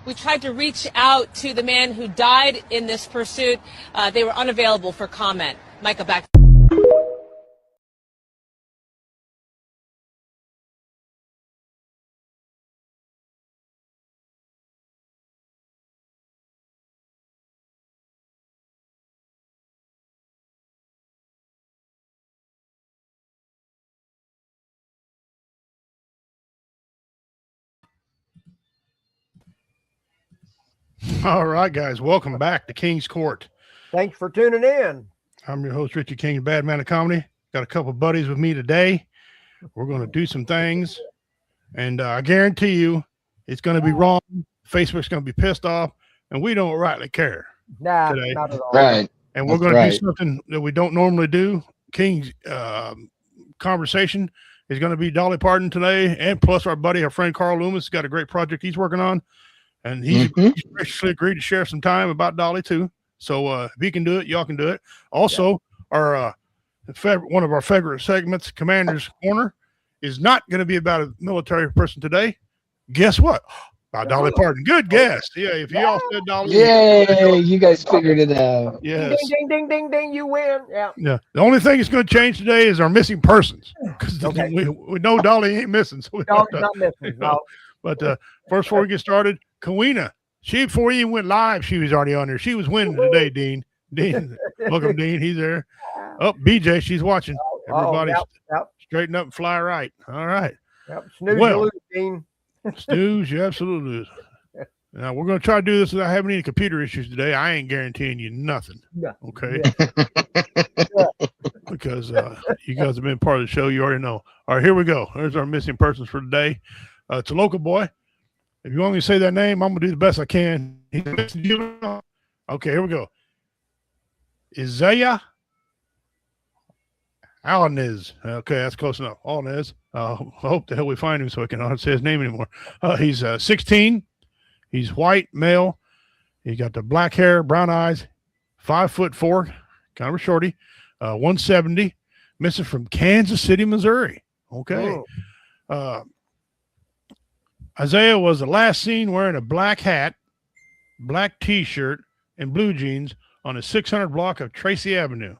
We tried to reach out to the man who died in this pursuit. They were unavailable for comment. Micah, back. All right, guys, welcome back to King's Court. Thanks for tuning in. I'm your host, Richard King, Bad Man of Comedy. Got a couple buddies with me today. We're going to do some things, and I guarantee you it's going to be wrong. Facebook's going to be pissed off, and we don't rightly care today. Not at all. Right. And we're going to do something that we don't normally do. King's conversation is going to be Dolly Parton today, and plus our friend Carl Loomis, got a great project he's working on. And he's graciously agreed to share some time about Dolly too. So if he can do it, y'all can do it. Also, our one of our favorite segments, Commander's Corner, is not going to be about a military person today. Guess what? About Dolly Parton. Good guess. Yeah, if you all said Dolly. Yay, you guys figured it out. Yes. Ding, ding, ding, ding, ding, you win. Yeah. Yeah. The only thing that's going to change today is our missing persons. Because we know Dolly ain't missing. So Dolly's not missing. No. But first, before we get started, Kawina, before you went live, she was already on there. She was winning today, Dean. Welcome, Dean. He's there. Oh, BJ, she's watching. Everybody straighten up and fly right. All right. Yep. Snooze, you lose, Dean. Snooze, you absolutely lose. Now, we're going to try to do this without having any computer issues today. I ain't guaranteeing you nothing. Okay? Yeah. Because you guys have been part of the show. You already know. All right, here we go. There's our missing persons for today. It's a local boy. If you want me to say that name, I'm going to do the best I can. Okay, here we go. Isaiah Alaniz. Okay, that's close enough. Alaniz. I hope the hell we find him so I can say his name anymore. He's 16. He's white, male. He got the black hair, brown eyes, 5'4", kind of a shorty, 170, missing from Kansas City, Missouri. Okay. Isaiah was the last seen wearing a black hat, black T-shirt, and blue jeans on the 600 block of Tracy Avenue.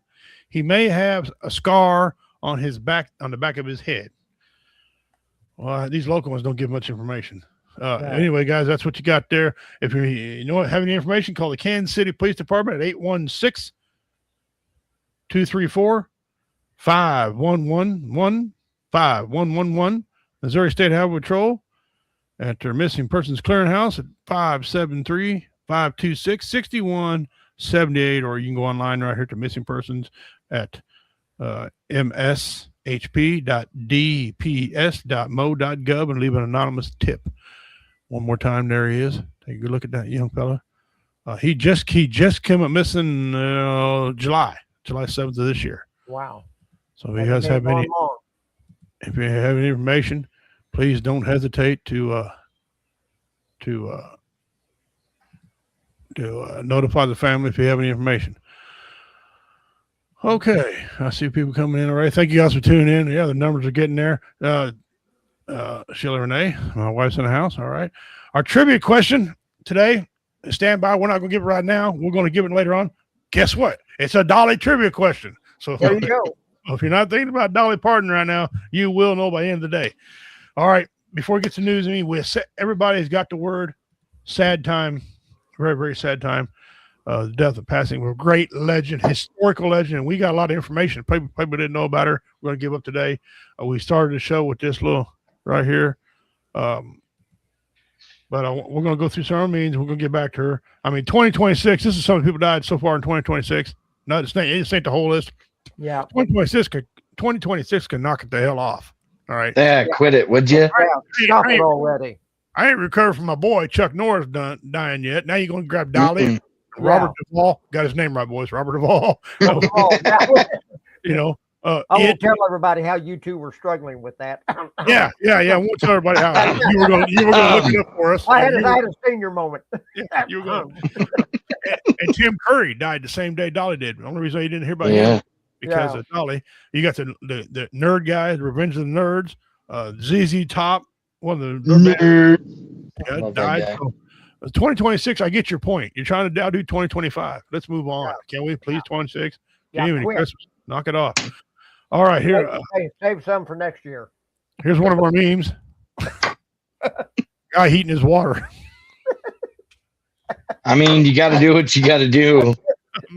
He may have a scar on his back, on the back of his head. Well, these local ones don't give much information. Anyway, guys, that's what you got there. If you have any information, call the Kansas City Police Department at 816-234-5111, 5111. Missouri State Highway Patrol at their missing persons clearinghouse at 573-526-6178, or you can go online right here to missing persons at mshp.dps.mo.gov and leave an anonymous tip. One more time, there he is. Take a good look at that young fella. He just came up missing July 7th of this year. Wow. So if you guys have any information, please don't hesitate to notify the family if you have any information. Okay, I see people coming in already. Thank you guys for tuning in. Yeah, the numbers are getting there. Sheila Renee, my wife's in the house. All right. Our trivia question today, stand by. We're not going to give it right now. We're going to give it later on. Guess what? It's a Dolly trivia question. So there you go. If you're not thinking about Dolly Parton right now, you will know by the end of the day. All right. Before we get to news, everybody's got the word sad time. Very, very sad time. The death of passing of a great legend, historical legend. And we got a lot of information. People didn't know about her. We're going to give up today. We started the show with this little right here. But we're going to go through some means. We're going to get back to her. I mean, 2026, this is some people died so far in 2026. No, this ain't the whole list. Yeah. 2026 can knock it the hell off. All right. Yeah, quit it, would you? Stop it already. I ain't recovered from my boy Chuck Norris dying yet. Now you're going to grab Dolly. Robert Duvall. Got his name right, boys. Robert Duvall. I won't tell everybody how you two were struggling with that. Yeah. I won't tell everybody how you were going to look it up for us. I had a senior moment. Yeah, you were going. And Tim Curry died the same day Dolly did. The only reason you didn't hear about him because of Dolly. You got the nerd guy, the Revenge of the Nerds, ZZ Top, one of the nerds died. So, 2026, I get your point. You're trying to outdo 2025. Let's move on. Can we please? 26. Yeah, Even quick. Christmas. Knock it off. All right, here. Hey, save some for next year. Here's one of our memes. Guy heating his water. I mean, you got to do what you got to do.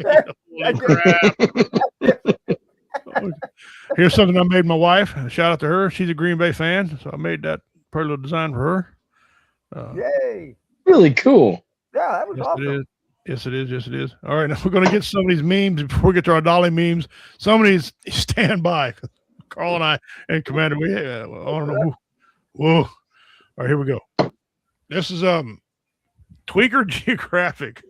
Holy crap. Here's something I made my wife. Shout out to her. She's a Green Bay fan, so I made that pretty little design for her. Yay. Really cool. Yeah, that was Yes, awesome. it is. Yes, it is. Yes, it is. All right, now we're going to get some of these memes before we get to our Dolly memes. Some of these stand by. Carl and I and Commander, we I don't know. Whoa. All right, here we go. This is Tweaker Geographic.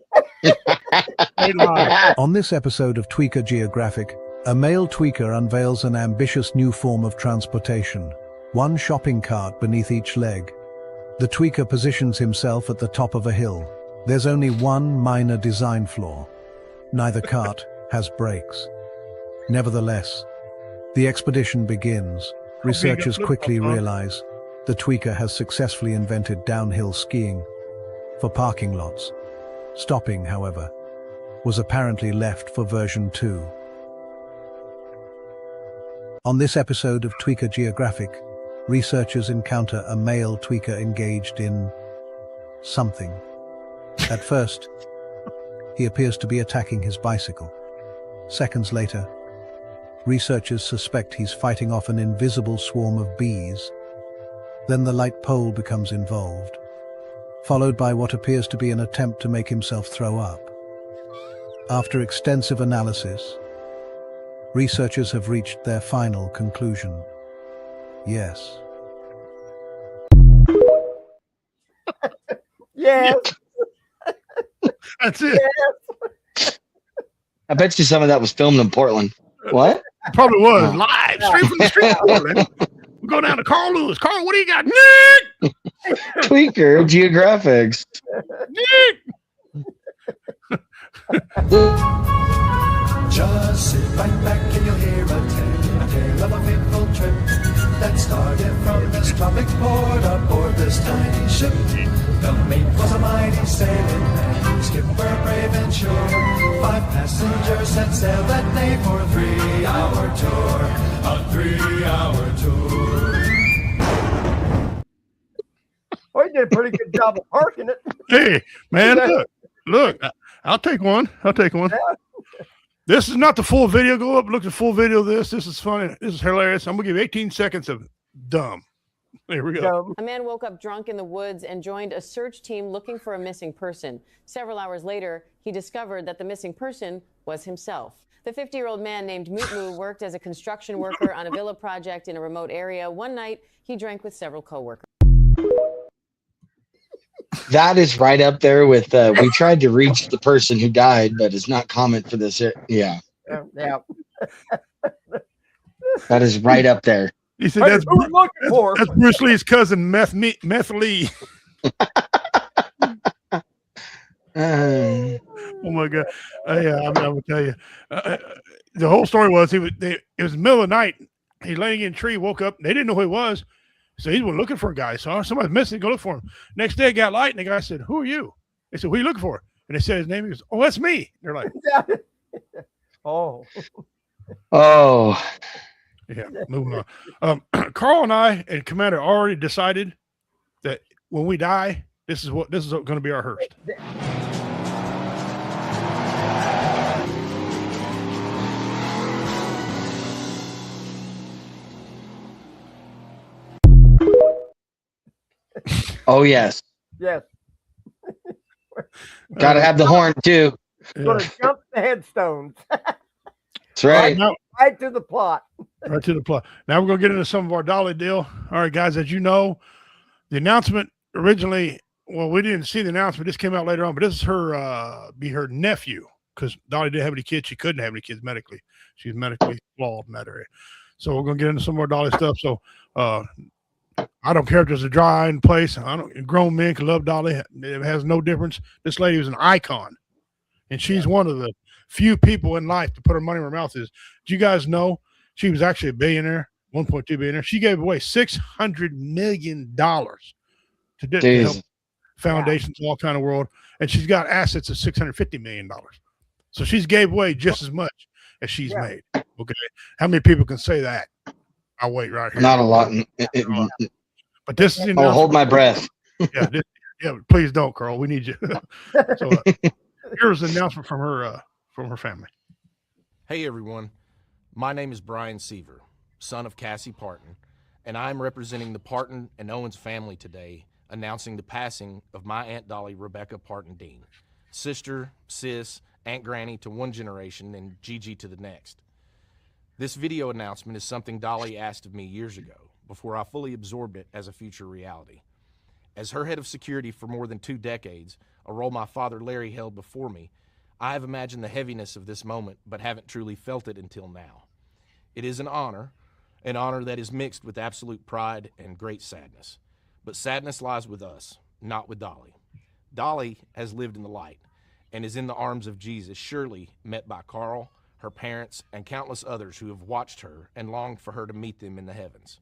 Made live. On this episode of Tweaker Geographic, a male tweaker unveils an ambitious new form of transportation, one shopping cart beneath each leg. The tweaker positions himself at the top of a hill. There's only one minor design flaw. Neither cart has brakes. Nevertheless, the expedition begins. Researchers quickly realize the tweaker has successfully invented downhill skiing for parking lots. Stopping, however, was apparently left for version 2. On this episode of Tweaker Geographic, researchers encounter a male tweaker engaged in something. At first, he appears to be attacking his bicycle. Seconds later, researchers suspect he's fighting off an invisible swarm of bees. Then the light pole becomes involved, followed by what appears to be an attempt to make himself throw up. After extensive analysis, researchers have reached their final conclusion. Yes. Yes. That's it. I bet you some of that was filmed in Portland. What? Probably was live, straight from the street. Portland. We go down to Carl Lewis. Carl, what do you got? Nick! Tweaker Geographics. Nick! Just sit right back and you'll hear a tale of a fateful trip that started from this tropic port aboard this tiny ship. The mate was a mighty sailing man, skipper brave and sure. 5 passengers set sail that day for a 3-hour tour, a 3-hour tour. Well, he did a pretty good job of parking it. Hey, man, look, I'll take one. This is not the full video. Go up, look at the full video of this. This is funny. This is hilarious. I'm going to give you 18 seconds of dumb. Here we go. A man woke up drunk in the woods and joined a search team looking for a missing person. Several hours later, he discovered that the missing person was himself. The 50-year-old man named Mutmu worked as a construction worker on a villa project in a remote area. One night, he drank with several coworkers. That is right up there with, we tried to reach the person who died, but it's not comment for this. Yeah. Yeah. That is right up there. He said Hey, that's, who we looking for? that's Bruce Lee's cousin, Meth Lee. Oh my God! I'm gonna tell you, the whole story was it was the middle of the night. He's laying in a tree, woke up. They didn't know who he was, so he went looking for a guy. So somebody's missing. Go look for him. Next day, it got light, and the guy said, "Who are you?" They said, "Who are you looking for?" And they said his name. He goes, "Oh, that's me." They're like, Oh. Oh, "Yeah, moving on." Carl and I and Commander already decided that when we die, this is going to be our hearse. oh yes. Yes. Got to have the horn too. Gonna jump the headstones. That's right. Now, Right to the plot. right to the plot. Now we're going to get into some of our Dolly deal. All right, guys, as you know, the announcement originally, well, we didn't see the announcement. This came out later on, but this is her nephew, because Dolly didn't have any kids. She couldn't have any kids medically. She's medically flawed in that area. So we're going to get into some more Dolly stuff. So I don't care if there's a dry in place. Grown men can love Dolly. It has no difference. This lady was an icon, and she's one of the few people in life to put her money where her mouth is. Do you guys know she was actually a billionaire, 1.2 billionaire? She gave away $600 million to help foundations, all kind of world, and she's got assets of $650 million. So she's gave away just as much as she's made. Okay, how many people can say that? I'll wait right here. Not a lot. But this is I'll hold my breath. Yeah, please don't, Carl. We need you. So here's an announcement from her family. Hey everyone, my name is Brian Seaver, son of Cassie Parton, and I'm representing the Parton and Owens family today, announcing the passing of my Aunt Dolly Rebecca Parton Dean, sister, sis, Aunt Granny to one generation and Gigi to the next. This video announcement is something Dolly asked of me years ago, before I fully absorbed it as a future reality. As her head of security for more than 2 decades, a role my father Larry held before me, I have imagined the heaviness of this moment, but haven't truly felt it until now. It is an honor that is mixed with absolute pride and great sadness. But sadness lies with us, not with Dolly. Dolly has lived in the light and is in the arms of Jesus, surely met by Carl, her parents, and countless others who have watched her and longed for her to meet them in the heavens.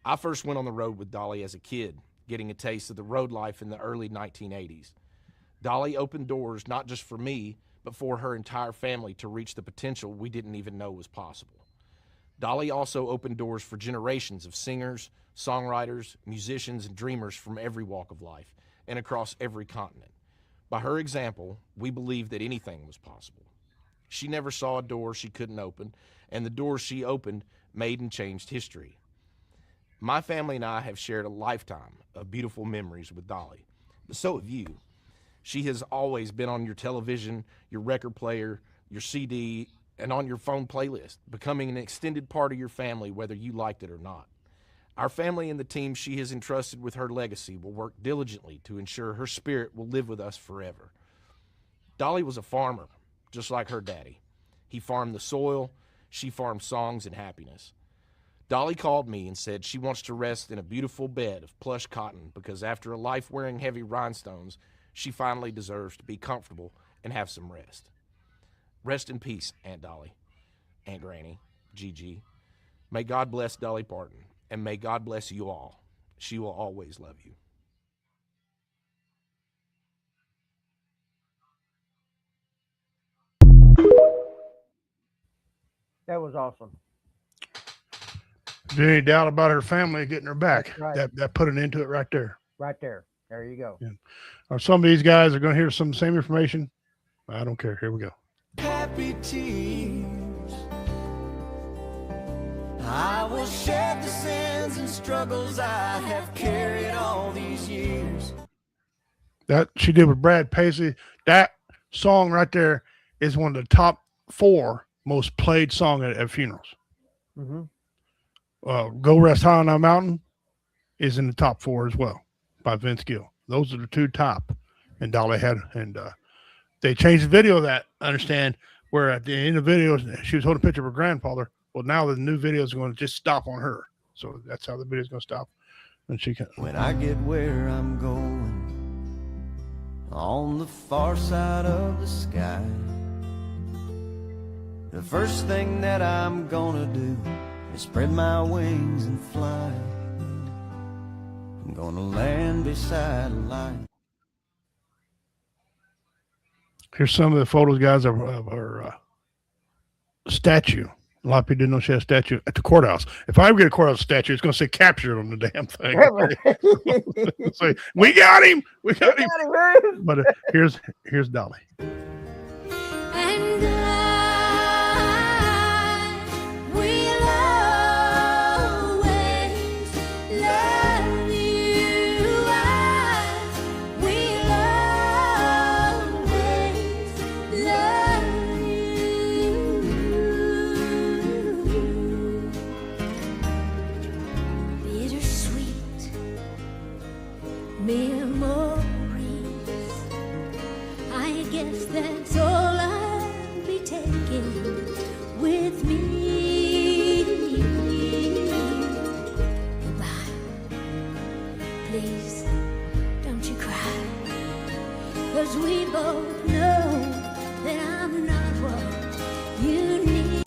I first went on the road with Dolly as a kid, getting a taste of the road life in the early 1980s. Dolly opened doors not just for me, but for her entire family to reach the potential we didn't even know was possible. Dolly also opened doors for generations of singers, songwriters, musicians, and dreamers from every walk of life and across every continent. By her example, we believed that anything was possible. She never saw a door she couldn't open, and the doors she opened made and changed history. My family and I have shared a lifetime of beautiful memories with Dolly, but so have you. She has always been on your television, your record player, your CD, and on your phone playlist, becoming an extended part of your family whether you liked it or not. Our family and the team she has entrusted with her legacy will work diligently to ensure her spirit will live with us forever. Dolly was a farmer, just like her daddy. He farmed the soil, she farmed songs and happiness. Dolly called me and said she wants to rest in a beautiful bed of plush cotton because after a life wearing heavy rhinestones, she finally deserves to be comfortable and have some rest. Rest in peace, Aunt Dolly, Aunt Granny, Gigi. May God bless Dolly Parton, and may God bless you all. She will always love you. That was awesome. There's any doubt about her family getting her back. That's right. That put an end to it right there. Right there. There you go. Yeah. Or some of these guys are going to hear some of the same information. I don't care. Here we go. Happy tears. I will shed the sins and struggles I have carried all these years. That she did with Brad Paisley. That song right there is one of the top 4 most played song at funerals. Mm-hmm. Go Rest High on a Mountain is in the top 4 as well by Vince Gill. Those are the 2 top. And Dolly had, and they changed the video of that, I understand, where at the end of the video, she was holding a picture of her grandfather. Well, now the new video is going to just stop on her. So that's how the video is going to stop. And she can. When I get where I'm going, on the far side of the sky, the first thing that I'm gonna do is spread my wings and fly. I'm gonna land beside a light. Here's some of the photos, guys, of her statue. A lot of people didn't know she had a statue at the courthouse. If I ever get a courthouse statue, it's going to say captured on the damn thing. Say, we got him. We got him. But here's Dolly. And I will always love you. I will always love you. Bittersweet memories. I guess that's all I'll be taking with me. Goodbye. Please, don't you cry. 'Cause we both know that I'm not what you need.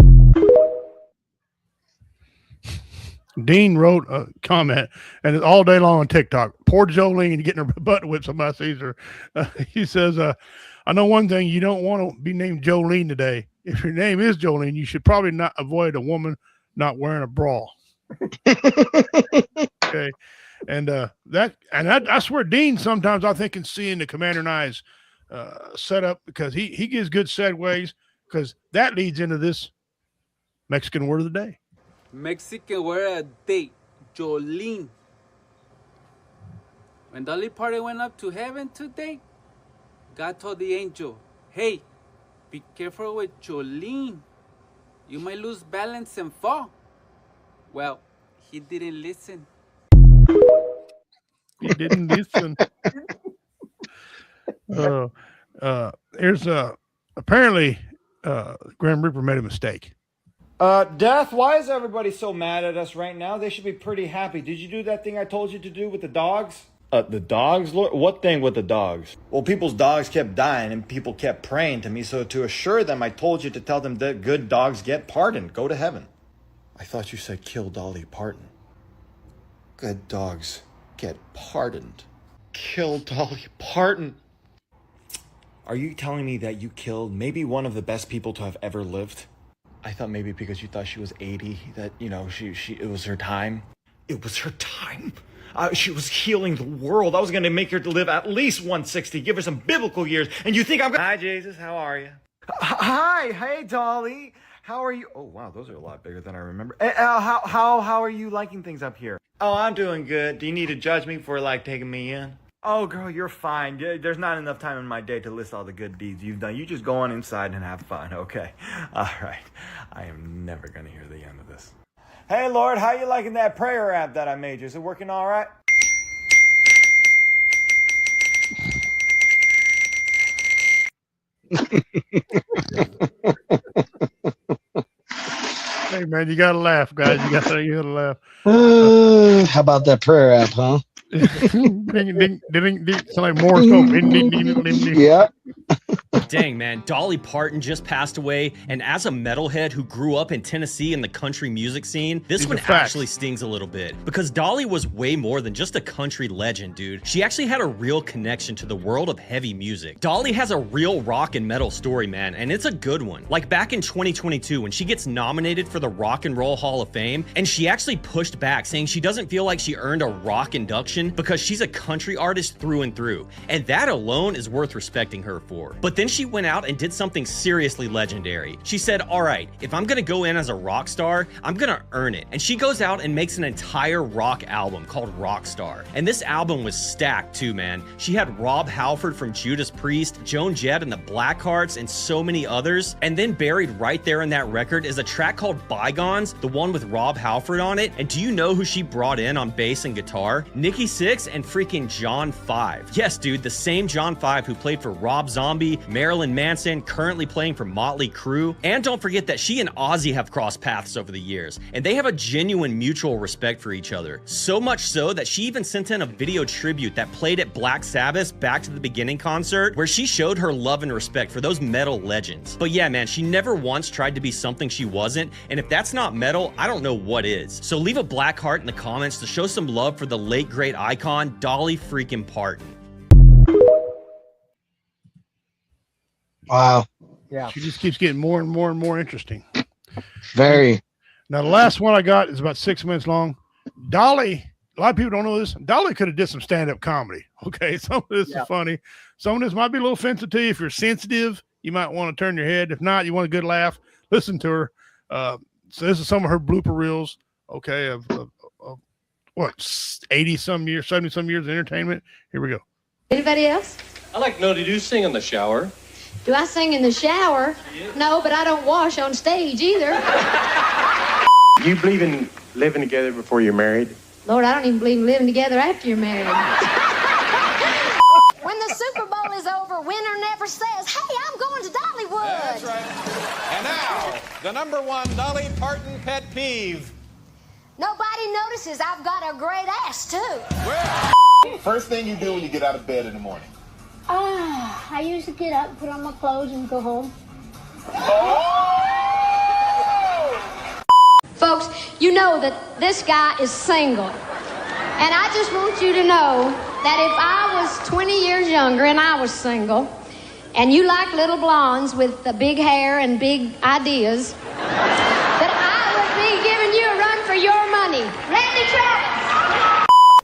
Dean wrote a comment, and it's all day long on TikTok. poor Jolene getting her butt whipped. Somebody sees her. He says, I know one thing. You don't want to be named Jolene today. If your name is Jolene, you should probably not avoid a woman not wearing a bra. Okay. And I swear, Dean, sometimes I think can see in the Commander and I's setup, because he gives good segues, because that leads into this Mexican word of the day. Mexican word of the day, Jolene. When Dolly Parton went up to heaven today, God told the angel, hey, be careful with Jolene. You might lose balance and fall. Well, he didn't listen. He didn't listen. Here's apparently Grim Reaper made a mistake. Death, why is everybody so mad at us right now? They should be pretty happy. Did you do that thing I told you to do with the dogs? The dogs, Lord? What thing with the dogs? Well, people's dogs kept dying and people kept praying to me, so to assure them, I told you to tell them that good dogs get pardoned, go to heaven. I thought you said kill Dolly Parton. Good dogs get pardoned. Kill Dolly Parton. Are you telling me that you killed maybe one of the best people to have ever lived? I thought maybe because you thought she was 80, that, you know, it was her time. It was her time. She was healing the world. I was going to make her to live at least 160, give her some biblical years. And you think I'm going to... Hi, Jesus. How are you? Hi. Hey, Dolly. How are you? Oh, wow. Those are a lot bigger than I remember. How are you liking things up here? Oh, I'm doing good. Do you need to judge me for, like, taking me in? Oh, girl, you're fine. There's not enough time in my day to list all the good deeds you've done. You just go on inside and have fun, okay? All right. I am never going to hear the end of this. Hey, Lord, how you liking that prayer app that I made you? Is it working all right? Hey, man, you got to laugh, guys. You got to laugh. How about that prayer app, huh? Ding, ding, ding, ding. Sound like Morse code. Ding, ding, ding, ding, ding. Yeah. Dang, man, Dolly Parton just passed away, and as a metalhead who grew up in Tennessee in the country music scene, this one actually stings a little bit, because Dolly was way more than just a country legend, dude. She actually had a real connection to the world of heavy music. Dolly has a real rock and metal story, man, and it's a good one. Like back in 2022, when she gets nominated for the Rock and Roll Hall of Fame, and she actually pushed back, saying she doesn't feel like she earned a rock induction because she's a country artist through and through, and that alone is worth respecting her for. But then she went out and did something seriously legendary. She said, all right, if I'm gonna go in as a rock star, I'm gonna earn it. And she goes out and makes an entire rock album called Rockstar. And this album was stacked too, man. She had Rob Halford from Judas Priest, Joan Jett and the Blackhearts, and so many others. And then buried right there in that record is a track called Bygones, the one with Rob Halford on it. And do you know who she brought in on bass and guitar? Nikki Sixx and freaking John 5. Yes, dude, the same John 5 who played for Rob Zombie, Marilyn Manson, currently playing for Motley Crue. And don't forget that she and Ozzy have crossed paths over the years, and they have a genuine mutual respect for each other. So much so that she even sent in a video tribute that played at Black Sabbath's Back to the Beginning concert, where she showed her love and respect for those metal legends. But yeah, man, she never once tried to be something she wasn't, and if that's not metal, I don't know what is. So leave a black heart in the comments to show some love for the late great icon, Dolly freaking Parton. Wow. Yeah. She just keeps getting more and more and more interesting. Very. Now, the last one I got is about 6 minutes long. Dolly, a lot of people don't know this. Dolly could have did some stand-up comedy. Okay, some of this is funny. Some of this might be a little offensive to you. If you're sensitive, you might want to turn your head. If not, you want a good laugh, listen to her. So this is some of her blooper reels, okay, of what, 80-some years, 70-some years of entertainment. Here we go. Anybody else? I like to know, did you sing in the shower? Do I sing in the shower? No, but I don't wash on stage either. Do you believe in living together before you're married? Lord, I don't even believe in living together after you're married. When the Super Bowl is over, winner never says, hey, I'm going to Dollywood. That's right. And now, the #1 Dolly Parton pet peeve. Nobody notices I've got a great ass, too. First thing you do when you get out of bed in the morning? I usually get up, put on my clothes, and go home. Folks, you know that this guy is single. And I just want you to know that if I was 20 years younger and I was single, and you like little blondes with the big hair and big ideas, that I would be giving you a run for your money. Randy Travis!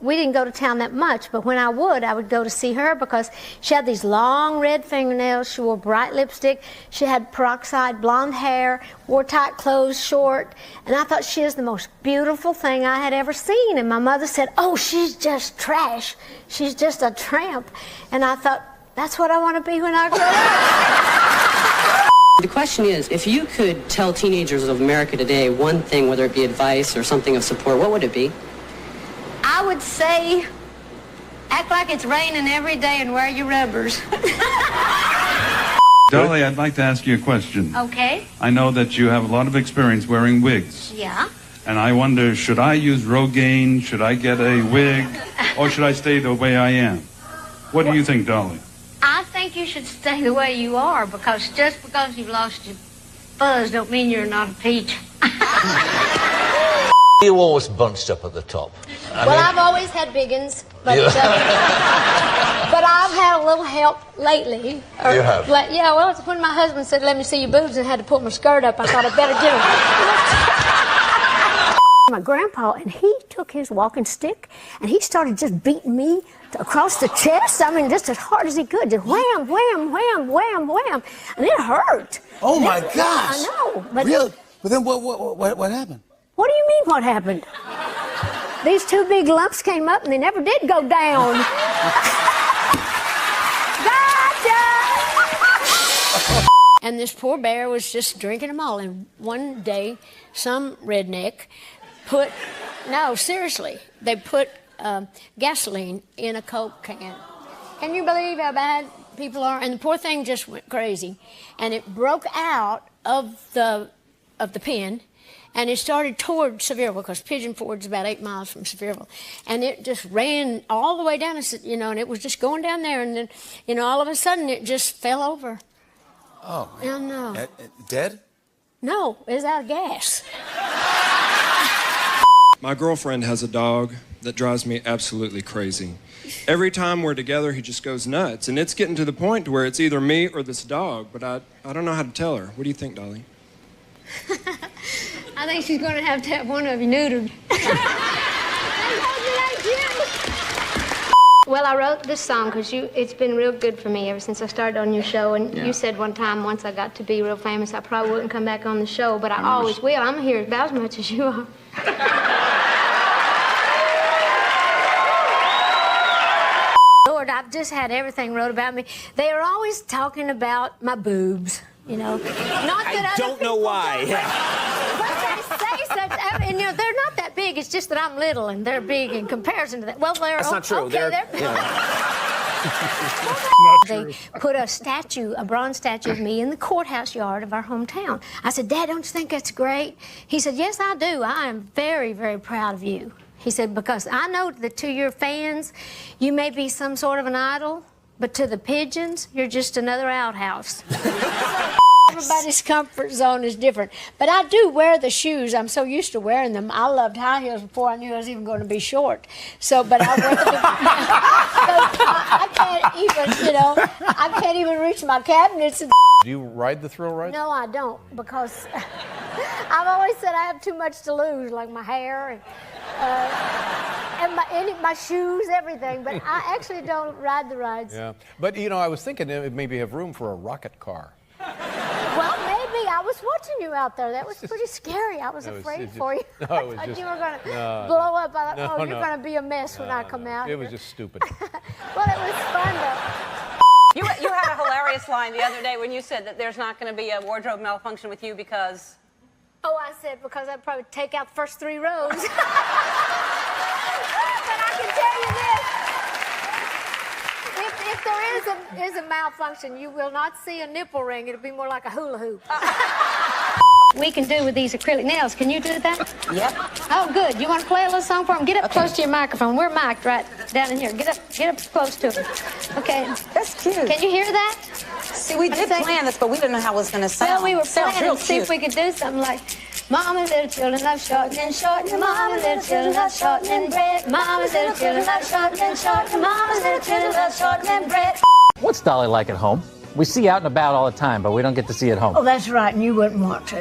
We didn't go to town that much, but when I would go to see her because she had these long red fingernails, she wore bright lipstick, she had peroxide blonde hair, wore tight clothes, short, and I thought she was the most beautiful thing I had ever seen. And my mother said, oh, she's just trash. She's just a tramp. And I thought, that's what I want to be when I grow up. The question is, if you could tell teenagers of America today one thing, whether it be advice or something of support, what would it be? I would say, act like it's raining every day and wear your rubbers. Dolly, I'd like to ask you a question. Okay. I know that you have a lot of experience wearing wigs. Yeah. And I wonder, should I use Rogaine? Should I get a wig? Or should I stay the way I am? What do you think, Dolly? I think you should stay the way you are, because just because you've lost your fuzz don't mean you're not a peach. You always bunched up at the top. I've always had biggins, but but I've had a little help lately. You have? Yeah, well, it's when my husband said, let me see your boobs, and had to pull my skirt up, I thought I'd better get them. My grandpa, and he took his walking stick, and he started just beating me across the chest. I mean, just as hard as he could. Just wham, wham, wham, wham, wham. And it hurt. Oh, my gosh. I know. But really? But then what happened? What do you mean, what happened? These two big lumps came up, and they never did go down. Gotcha! And this poor bear was just drinking them all. And one day, some redneck they put gasoline in a Coke can. Can you believe how bad people are? And the poor thing just went crazy. And it broke out of the pen, and it started toward Sevierville, because Pigeon Ford's about 8 miles from Sevierville. And it just ran all the way down, and it was just going down there. And then, all of a sudden, it just fell over. Oh. I know. Dead? No, it was out of gas. My girlfriend has a dog that drives me absolutely crazy. Every time we're together, he just goes nuts. And it's getting to the point where it's either me or this dog, but I don't know how to tell her. What do you think, Dolly? I think she's going to have one of you neutered. Well, I wrote this song because it's been real good for me ever since I started on your show. And you said one time, once I got to be real famous, I probably wouldn't come back on the show, but I always will. I'm here about as much as you are. Lord, I've just had everything wrote about me. They are always talking about my boobs, Not that I don't know why. But they say such, and they're not that big. It's just that I'm little and they're big in comparison to that. Well, That's not true. Okay, They put a bronze statue of me in the courthouse yard of our hometown. I said, Dad, don't you think that's great? He said, yes, I do. I am very, very proud of you. He said, because I know that to your fans, you may be some sort of an idol, but to the pigeons, you're just another outhouse. Everybody's comfort zone is different. But I do wear the shoes. I'm so used to wearing them. I loved high heels before I knew I was even going to be short. But I wear them. I can't even reach my cabinets. Do you ride the thrill ride? No, I don't, because I've always said I have too much to lose, like my hair and my shoes, everything. But I actually don't ride the rides. Yeah, but I was thinking it maybe have room for a rocket car. Well, maybe. I was watching you out there. That was pretty scary. I was afraid for you. No, I thought you were going to blow up. I thought, you're going to be a mess when I come out. It was just stupid. Well, it was fun, though. You had a hilarious line the other day when you said that there's not going to be a wardrobe malfunction with you because... Oh, I said because I'd probably take out the first 3 rows. But I can tell you this. If there is a malfunction, you will not see a nipple ring. It'll be more like a hula hoop. We can do with these acrylic nails. Can you do that? Yep. Oh, good. You want to play a little song for them? Get up close to your microphone. We're mic'd right down in here. Get up close to it. Okay. That's cute. Can you hear that? See, we did plan this, but we didn't know how it was going to sound. Well, we were Sounds planning real to see if cute. we could do something like, Mama's little children love shortening, shortening. Mama's little children love shortening bread. Mama's little children love shortening, shortening. Mama's little children love shortening bread. What's Dolly like at home? We see out and about all the time, but we don't get to see at home. Oh, that's right, and you wouldn't want to.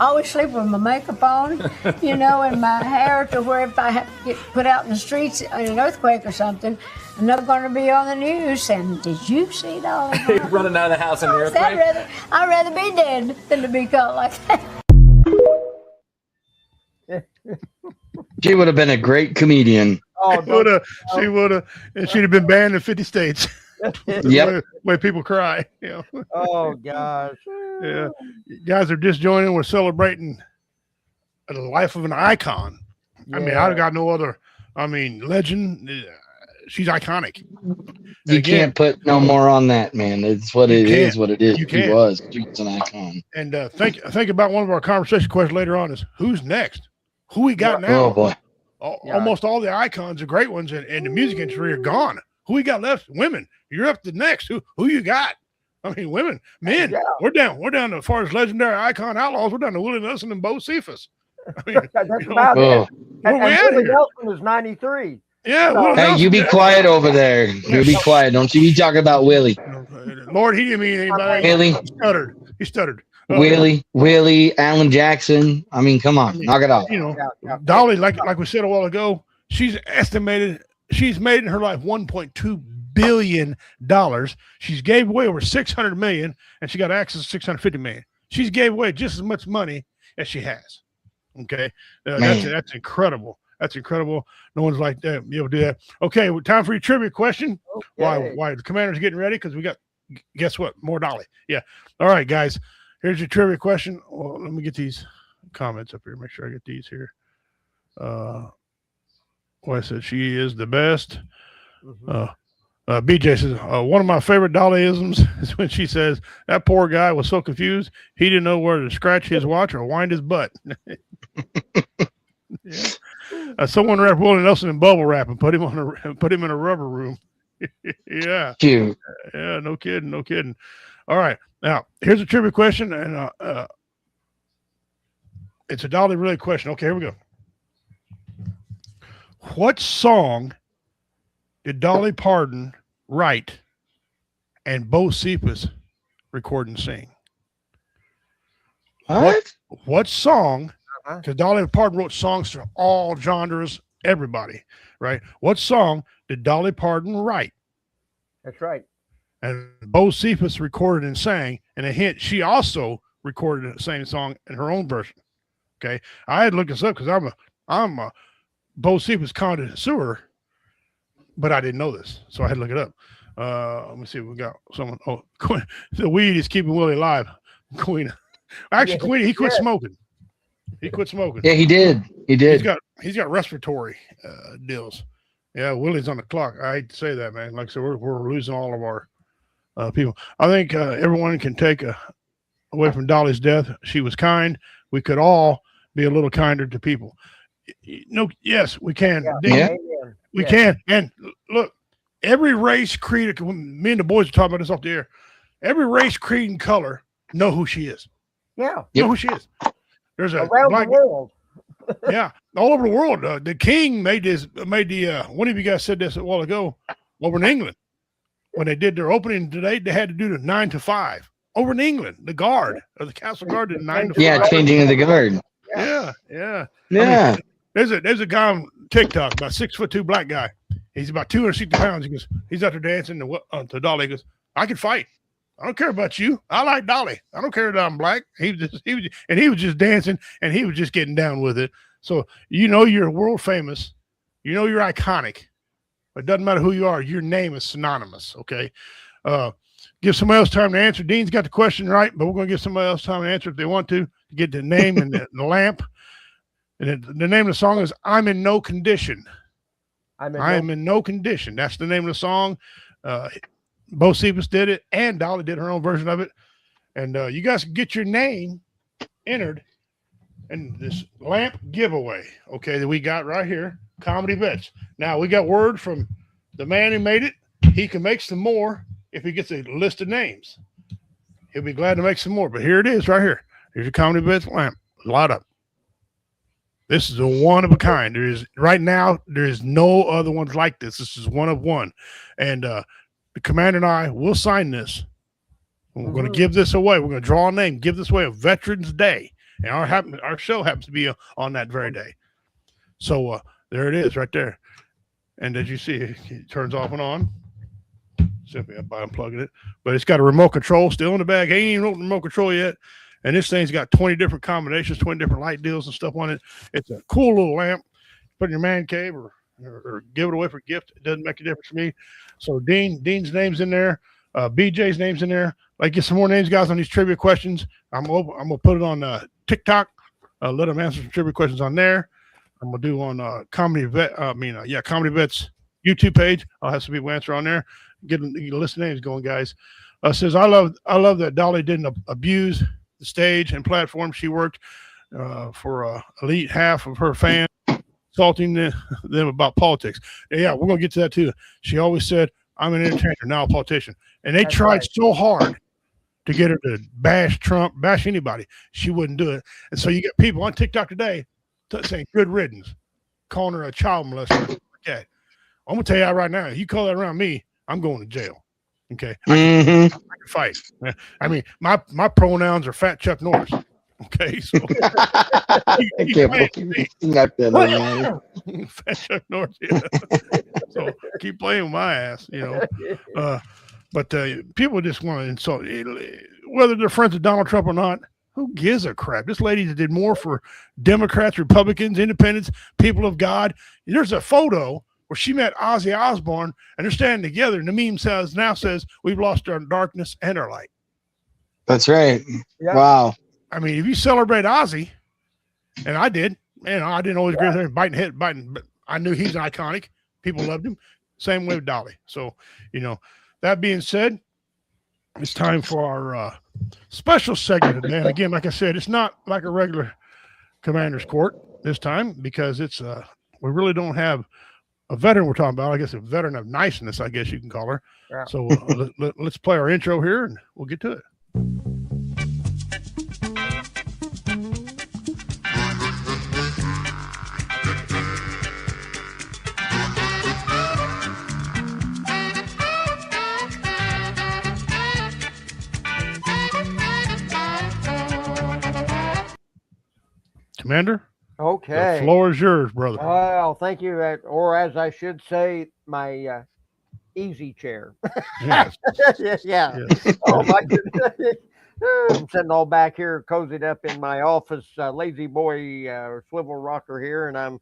I always sleep with my makeup on, you know, and my hair to where if I have to get put out in the streets in an earthquake or something, I'm not going to be on the news saying, did you see Dolly? Running out of the house in the earthquake? I'd rather be dead than to be caught like that. She would have been a great comedian. Oh, she would have, and she'd have been banned in 50 states. Yep. Way people cry. You know? Oh gosh. Yeah. You guys are just joining. We're celebrating the life of an icon. I mean, I got no other. I mean, legend. She's iconic. You can't put no more on that, man. It's what it is. What it is. You He can't. was. She's an icon. And think about one of our conversation questions later on is who's next? Who we got now? Oh boy. Almost all the icons, the great ones in the music industry are gone. Who we got left? Women. You're up to next. Who you got? I mean, women, men. We're down as far as legendary icon outlaws. We're down to Willie Nelson and Bo Cephas. I mean, That's about it. And we're out Willie here. Nelson was 93. Yeah. So- Willie Hey, Nelson, you be quiet over there. You be quiet. Don't you be talking about Willie. Lord, he didn't mean anybody. Willie. He stuttered. Willie, Alan Jackson. I mean, come on, knock it off. You know, Dolly, like we said a while ago, she's made in her life $1.2 billion. She's gave away over $600 million, and she got access to $650 million. She's gave away just as much money as she has. Okay, that's incredible. That's incredible. No one's like that. Be able to do that. Okay, time for your trivia question. Okay. Why the commander's getting ready because we got. Guess what? More Dolly. Yeah. All right, guys. Here's your trivia question. Well, let me get these comments up here. Make sure I get these here. I said she is the best. BJ says one of my favorite Dollyisms is when she says that poor guy was so confused he didn't know whether to scratch his watch or wind his butt. Yeah. Someone wrapped Willie Nelson in bubble wrap and put him in a rubber room. Yeah. Cute. Yeah. No kidding. All right. Now here's a trivia question, and it's a Dolly really question. Okay, here we go. What song did Dolly Parton write and Bo Cephas record and sing? What song? Because Dolly Parton wrote songs for all genres, everybody, right? What song did Dolly Parton write? That's right. And Bo Cephas recorded and sang. And a hint, she also recorded the same song in her own version. Okay, I had to look this up because I'm a Bo Cephas connoisseur, but I didn't know this, so I had to look it up. Let me see. We got someone. Oh, Queen, the weed is keeping Willie alive. Queen, actually, Queen, he quit smoking. He quit smoking. Yeah, he did. He's got respiratory deals. Yeah, Willie's on the clock. I hate to say that, man. Like I said, we're losing all of our people. I think everyone can take away from Dolly's death. She was kind. We could all be a little kinder to people. No, yes, we can. Yeah. We can. And look, every race, creed, when me and the boys are talking about this off the air, every race, creed, and color know who she is. Yeah. Know who she is. There's a around black, the world. yeah, all over the world. The king made the one of you guys said this a while ago over in England. When they did their opening today, they had to do the 9 to 5. Over in England, the guard or the castle guard did 9 to 5. Yeah, changing of the guard. Yeah. Yeah. I mean, there's a guy on TikTok, about 6'2" black guy. He's about 260 pounds. He goes, he's out there dancing to Dolly. He goes, I can fight. I don't care about you. I like Dolly. I don't care that I'm black. He was just dancing and he was just getting down with it. So you're world famous. You're iconic. But it doesn't matter who you are. Your name is synonymous. Okay. Give somebody else time to answer. Dean's got the question right, but we're going to give somebody else time to answer if they want to get the name and the lamp. And the name of the song is "I'm in No Condition." I am in no condition. That's the name of the song. Bo Cephas did it, and Dolly did her own version of it. And you guys can get your name entered in this lamp giveaway, okay, that we got right here, Comedy Bets. Now, we got word from the man who made it. He can make some more if he gets a list of names. He'll be glad to make some more. But here it is right here. Here's your Comedy Bits lamp. Light up. This is a one of a kind. There is no other ones like this. This is one of one. And the commander and I will sign this. And we're going to give this away. We're going to draw a name, give this away on Veterans Day. And our show happens to be on that very day. So there it is right there. And as you see, it turns off and on. Simply by unplugging it. But it's got a remote control still in the bag. Ain't even opened the remote control yet. And this thing's got 20 different combinations, 20 different light deals and stuff on it. It's a cool little lamp. Put in your man cave or give it away for a gift. It doesn't make a difference to me. So Dean's name's in there. BJ's name's in there. Like, get some more names, guys, on these trivia questions. I'm gonna put it on TikTok. Let them answer some trivia questions on there. I'm gonna do on Comedy Vets YouTube page. I'll have some people answer on there. Get a list of names going, guys. Says I love that Dolly didn't abuse the stage and platform. She worked for elite half of her fans, insulting them about politics. Yeah, we're gonna get to that too. She always said, "I'm an entertainer, now a politician," and they tried so hard to get her to bash Trump, bash anybody. She wouldn't do it, and so you get people on TikTok today saying "good riddance," calling her a child molester. Okay, I'm gonna tell you right now. If you call that around me, I'm going to jail. Okay, I can fight. I mean, my pronouns are Fat Chuck Norris. Okay, so Fat Chuck Norris. Yeah. So keep playing with my ass, you know. But people just want to insult, whether they're friends with Donald Trump or not. Who gives a crap? This lady did more for Democrats, Republicans, Independents, people of God. There's a photo where she met Ozzy Osbourne, and they're standing together, and the meme says, we've lost our darkness and our light. That's right. Yeah. Wow. I mean, if you celebrate Ozzy, and I did, and I didn't always agree with him biting, but I knew he's iconic. People loved him. Same way with Dolly. So, you know, that being said, it's time for our special segment. And again, like I said, it's not like a regular Commander's Court this time because it's we really don't have a veteran we're talking about. I guess a veteran of niceness, I guess you can call her. Yeah. So let's play our intro here and we'll get to it. Commander? Okay. The floor is yours, brother. Well, thank you. Or as I should say, my easy chair. Yes. Yes. Oh, my goodness. I'm sitting all back here, cozied up in my office, lazy boy swivel rocker here, and I'm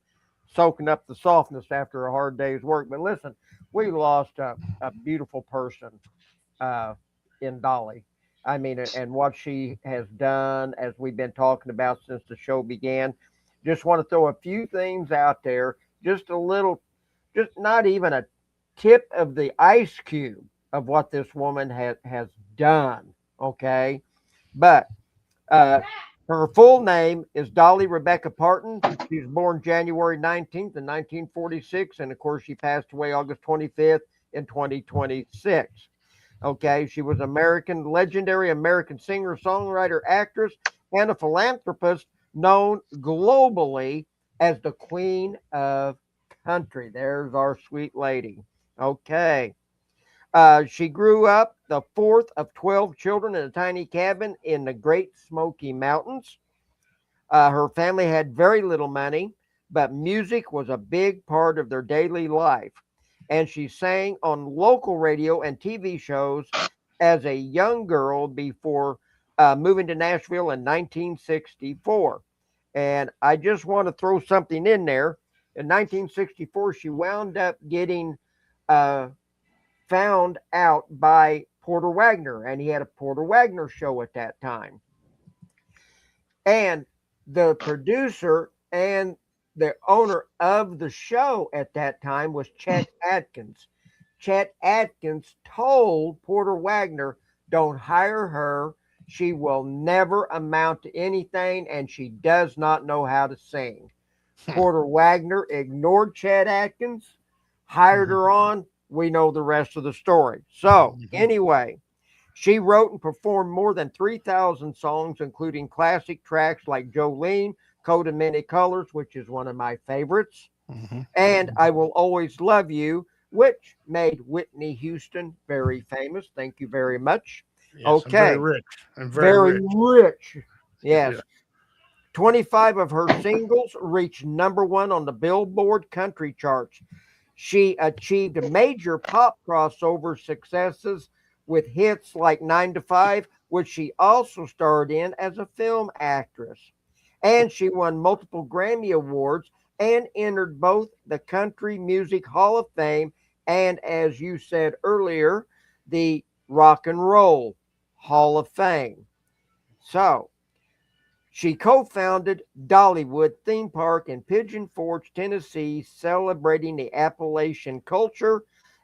soaking up the softness after a hard day's work. But listen, we lost a beautiful person in Dolly. I mean, and what she has done, as we've been talking about since the show began. Just want to throw a few things out there, just a little, just not even a tip of the ice cube of what this woman has done, okay? But her full name is Dolly Rebecca Parton. She was born January 19th in 1946, and of course she passed away August 25th in 2026. Okay, she was legendary American singer, songwriter, actress, and a philanthropist known globally as the Queen of Country. There's our sweet lady. Okay. She grew up the fourth of 12 children in a tiny cabin in the Great Smoky Mountains. Her family had very little money, but music was a big part of their daily life. And she sang on local radio and TV shows as a young girl before moving to Nashville in 1964. And I just want to throw something in there. In 1964, she wound up getting found out by Porter Wagner, and he had a Porter Wagner show at that time. And the producer and the owner of the show at that time was Chet Atkins. Chet Atkins told Porter Wagner, don't hire her. She will never amount to anything, and she does not know how to sing. Porter Wagner ignored Chet Atkins, hired her on. We know the rest of the story. So anyway, She wrote and performed more than 3,000 songs, including classic tracks like Jolene, Coat of Many Colors, which is one of my favorites, and I Will Always Love You, which made Whitney Houston very famous. Thank you very much. Yes, Okay. I'm very rich. I'm very rich. Yes. Yeah. 25 of her singles reached #1 on the Billboard country charts. She achieved major pop crossover successes with hits like 9 to 5, which she also starred in as a film actress. And she won multiple Grammy Awards and entered both the Country Music Hall of Fame and, as you said earlier, the Rock and Roll Hall of Fame. So, she co-founded Dollywood Theme Park in Pigeon Forge, Tennessee, celebrating the Appalachian culture,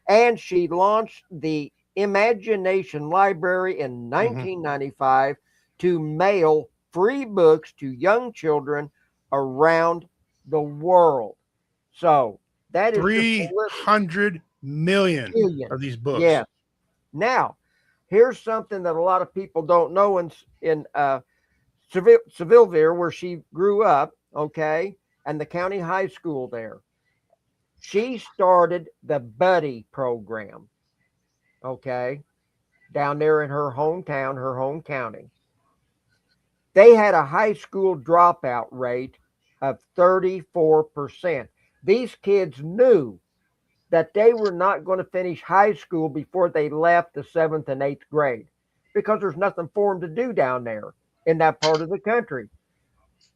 and she launched the Imagination Library in 1995 to mail free books to young children around the world. So that is 300 million of these books. Yeah. Now, here's something that a lot of people don't know in Sevilleville, where she grew up, okay, and the county high school there. She started the Buddy program, okay, down there in her hometown, her home county. They had a high school dropout rate of 34%. These kids knew that they were not going to finish high school before they left the 7th and 8th grade because there's nothing for them to do down there in that part of the country.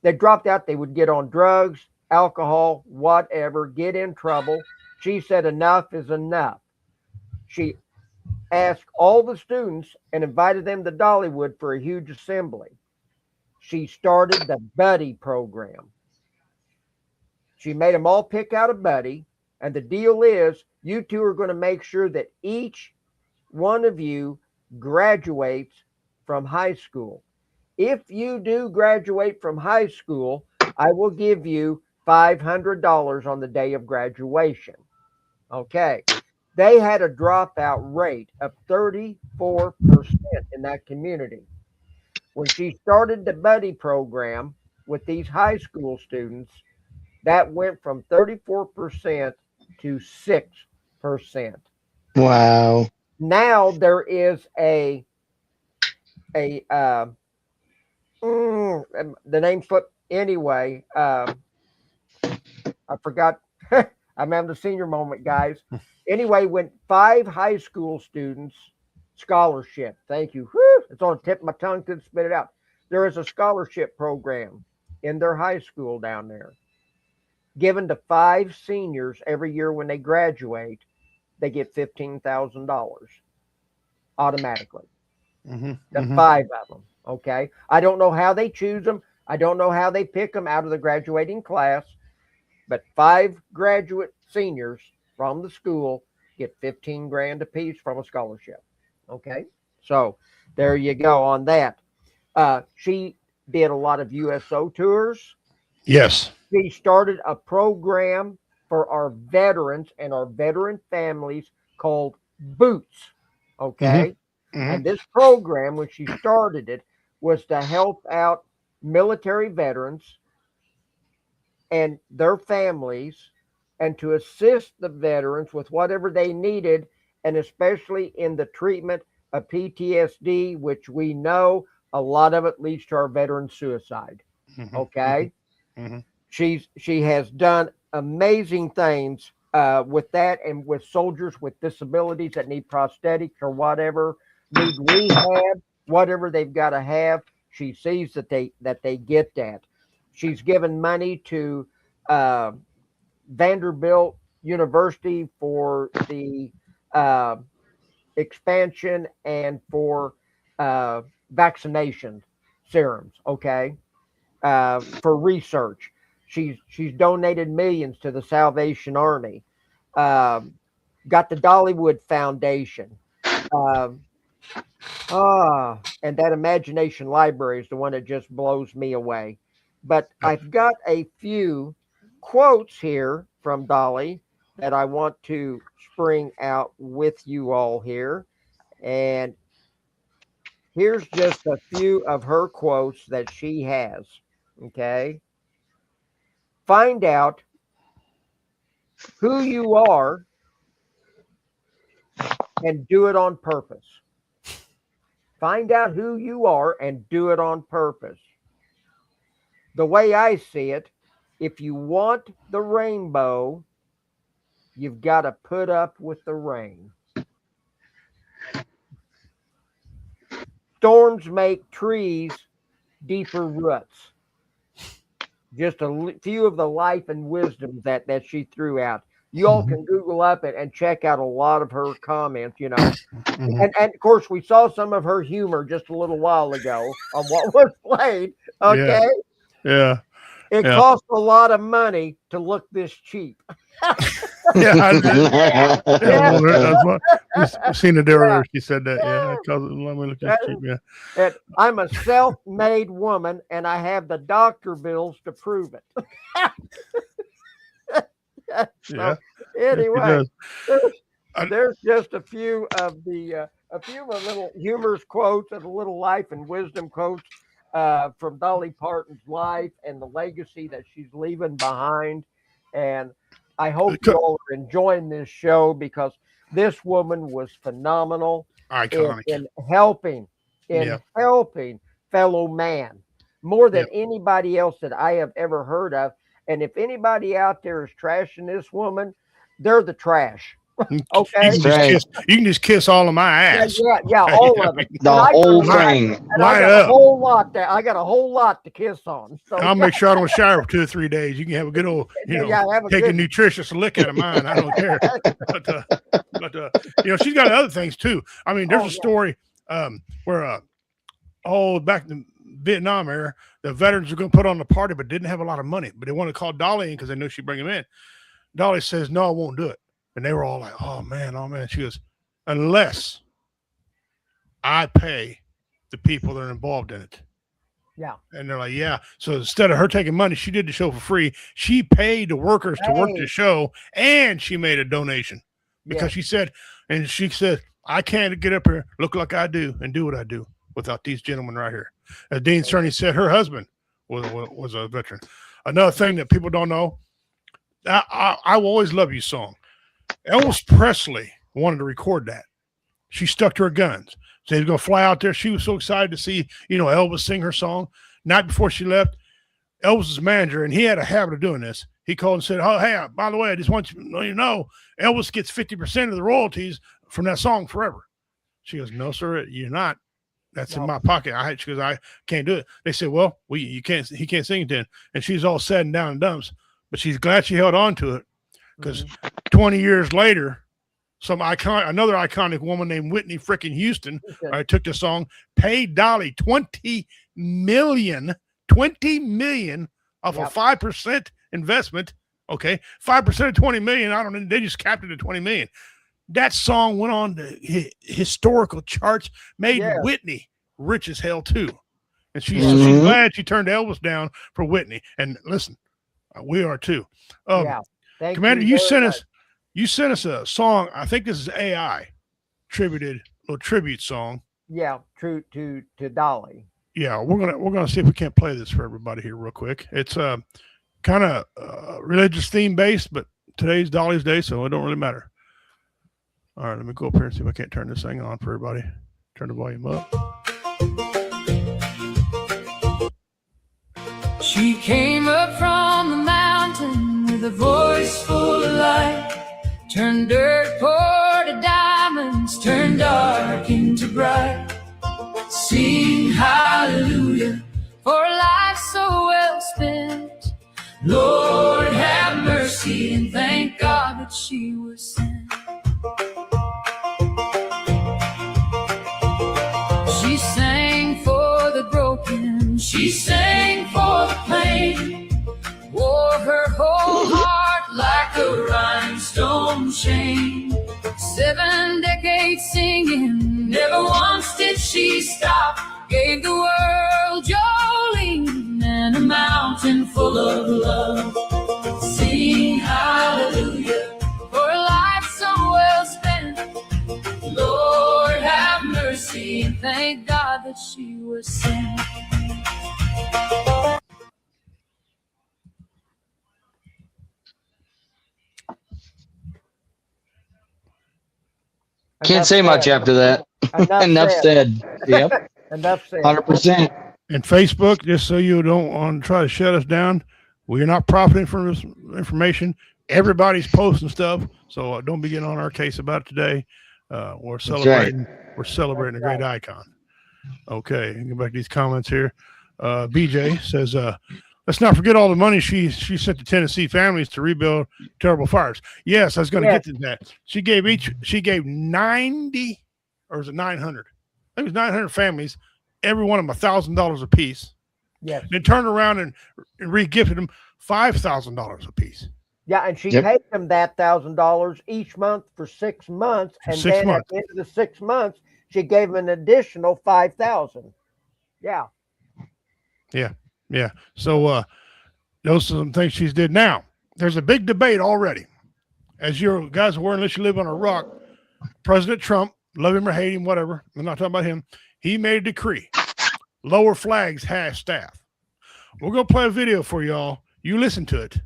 They dropped out. They would get on drugs, alcohol, whatever, get in trouble. She said enough is enough. She asked all the students and invited them to Dollywood for a huge assembly. She started the Buddy program. She made them all pick out a buddy. And the deal is, you two are going to make sure that each one of you graduates from high school. If you do graduate from high school, I will give you $500 on the day of graduation. Okay. They had a dropout rate of 34% in that community. When she started the Buddy program with these high school students, that went from 34% to 6%. Wow. Now there is the name slipped anyway. I forgot. I'm having a senior moment, guys. Anyway, when 5 high school students scholarship. Thank you. Whew, it's on the tip of my tongue, couldn't spit it out. There is a scholarship program in their high school down there, given to 5 seniors every year when they graduate. They get $15,000 automatically. The 5 of them. Okay. I don't know how they choose them. I don't know how they pick them out of the graduating class, but 5 graduate seniors from the school get 15 grand apiece from a scholarship. Okay. So there you go on that. She did a lot of USO tours. Yes. She started a program for our veterans and our veteran families called Boots. Okay. And this program, when she started it, was to help out military veterans and their families and to assist the veterans with whatever they needed, and especially in the treatment of PTSD, which we know a lot of it leads to our veteran suicide. Okay. She has done amazing things with that, and with soldiers with disabilities that need prosthetics or whatever, need rehab, whatever they've got to have. She sees that they get that. She's given money to Vanderbilt University for the expansion and for vaccination serums, okay, for research. She's donated millions to the Salvation Army. Got the Dollywood Foundation. And that Imagination Library is the one that just blows me away. But I've got a few quotes here from Dolly that I want to spring out with you all here. And Here's just a few of her quotes that she has. Okay. Find out who you are and do it on purpose. Find out who you are and do it on purpose. The way I see it, if you want the rainbow, you've got to put up with the rain. Storms make trees deeper roots. Just a few of the life and wisdom that she threw out. You all can Google up it and check out a lot of her comments, you know. And of course, we saw some of her humor just a little while ago on what was played. Okay. Yeah. It costs a lot of money to look this cheap. That's what we've seen it earlier. She said that. Yeah. It costs a lot of money to look this cheap. Yeah. I'm a self-made woman and I have the doctor bills to prove it. So, anyway, there's just a few of the little humorous quotes and a little life and wisdom quotes from Dolly Parton's life and the legacy that she's leaving behind. And I hope you all are enjoying this show because this woman was phenomenal in helping fellow man more than anybody else that I have ever heard of. And if anybody out there is trashing this woman, they're the trash. Okay. You can just kiss all of my ass. Yeah, all of it. The whole thing. And I got a whole lot there. I got a whole lot to kiss on. So I'll make sure I don't shower for 2 or 3 days. You can have a good old, take a nutritious lick out of mine. I don't care. But she's got other things too. I mean, there's a story where back in the Vietnam era, the veterans were going to put on the party, but didn't have a lot of money. But they wanted to call Dolly in because they knew she'd bring him in. Dolly says, "No, I won't do it." And they were all like, oh man. She goes, unless I pay the people that are involved in it. Yeah. And they're like, yeah. So instead of her taking money, she did the show for free. She paid the workers to work the show and she made a donation because she said, I can't get up here, look like I do and do what I do without these gentlemen right here. As Dean Cerny said, her husband was a veteran. Another thing that people don't know, I Will Always Love You song. Elvis Presley wanted to record that. She stuck to her guns. So he was going to fly out there. She was so excited to see, Elvis sing her song. Night before she left, Elvis's manager, and he had a habit of doing this. He called and said, "Oh, hey, by the way, I just want you to let you know, Elvis gets 50% of the royalties from that song forever." She goes, "No, sir, you're not. That's in my pocket." She goes, "I can't do it." They said, "Well, he can't sing it then." And she's all sad and down in dumps, but she's glad she held on to it because 20 years later, another iconic woman named Whitney frickin' Houston took the song, paid Dolly $20 million off a 5% investment. Okay, 5% of 20 million. I don't know. They just capped it at 20 million. That song went on the historical charts, made Whitney rich as hell too. And she's glad she turned Elvis down for Whitney. And listen, we are too. Commander, you sent us a song. I think this is AI tribute song. Yeah, true to Dolly. Yeah, we're gonna see if we can't play this for everybody here real quick. It's kind of religious theme based, but today's Dolly's day, so it don't really matter. All right, let me go up here and see if I can't turn this thing on for everybody. Turn the volume up. She came up from the mountain with a voice full of light. Turned dirt, poured diamonds, turned dark into bright. Sing hallelujah for a life so well spent. Lord have mercy and thank God that she was sent. She sang for the broken, she sang for the plain. Wore her whole heart like a rhinestone chain. 7 decades singing, never once did she stop. Gave the world Jolene and a mountain full of love. Sing hallelujah for a life so well spent. Lord have mercy and thank God that a cent. Can't say much after that. Enough said. Yep. Enough said. 100%. And Facebook, just so you don't want to try to shut us down, we're not profiting from this information. Everybody's posting stuff, so don't be getting on our case about it today. We're celebrating. Right. We're celebrating a great icon. Okay, get back to these comments here. BJ says, let's not forget all the money she sent to Tennessee families to rebuild terrible fires. Yes, I was going to get to that. She gave 90, or was it 900? I think it was 900 families, every one of them $1,000 a piece. Yes. Then turned around and re-gifted them $5,000 a piece. Yeah, and she paid them that $1,000 each month for 6 months, and then at the end of the 6 months, she gave them an additional $5,000. Yeah. Yeah. So those are some things she's did. Now, there's a big debate already. As you guys are aware, unless you live on a rock, President Trump, love him or hate him, whatever, I'm not talking about him, he made a decree. Lower flags has staff. We're going to play a video for y'all. You listen to it.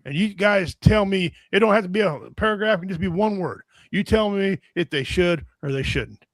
And you guys tell me, it don't have to be a paragraph, it can just be one word. You tell me if they should or they shouldn't.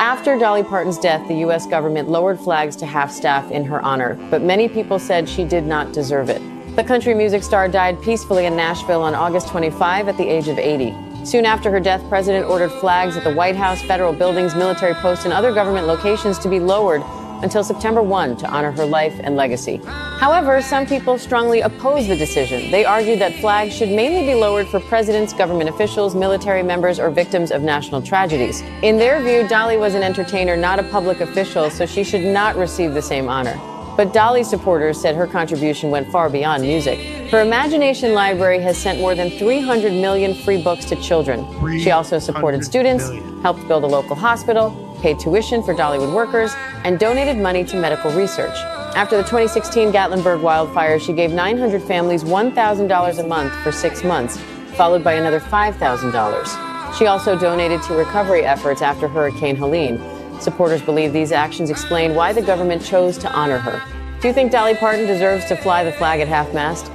After Dolly Parton's death, the U.S. government lowered flags to half staff in her honor, but many people said she did not deserve it. The country music star died peacefully in Nashville on August 25 at the age of 80. Soon after her death, President ordered flags at the White House, federal buildings, military posts, and other government locations to be lowered until September 1 to honor her life and legacy. However, some people strongly oppose the decision. They argue that flags should mainly be lowered for presidents, government officials, military members, or victims of national tragedies. In their view, Dolly was an entertainer, not a public official, so she should not receive the same honor. But Dolly's supporters said her contribution went far beyond music. Her Imagination Library has sent more than 300 million free books to children. She also supported students, helped build a local hospital, paid tuition for Dollywood workers, and donated money to medical research. After the 2016 Gatlinburg wildfire, she gave 900 families $1,000 a month for 6 months, followed by another $5,000. She also donated to recovery efforts after Hurricane Helene. Supporters believe these actions explain why the government chose to honor her. Do you think Dolly Parton deserves to fly the flag at half-mast?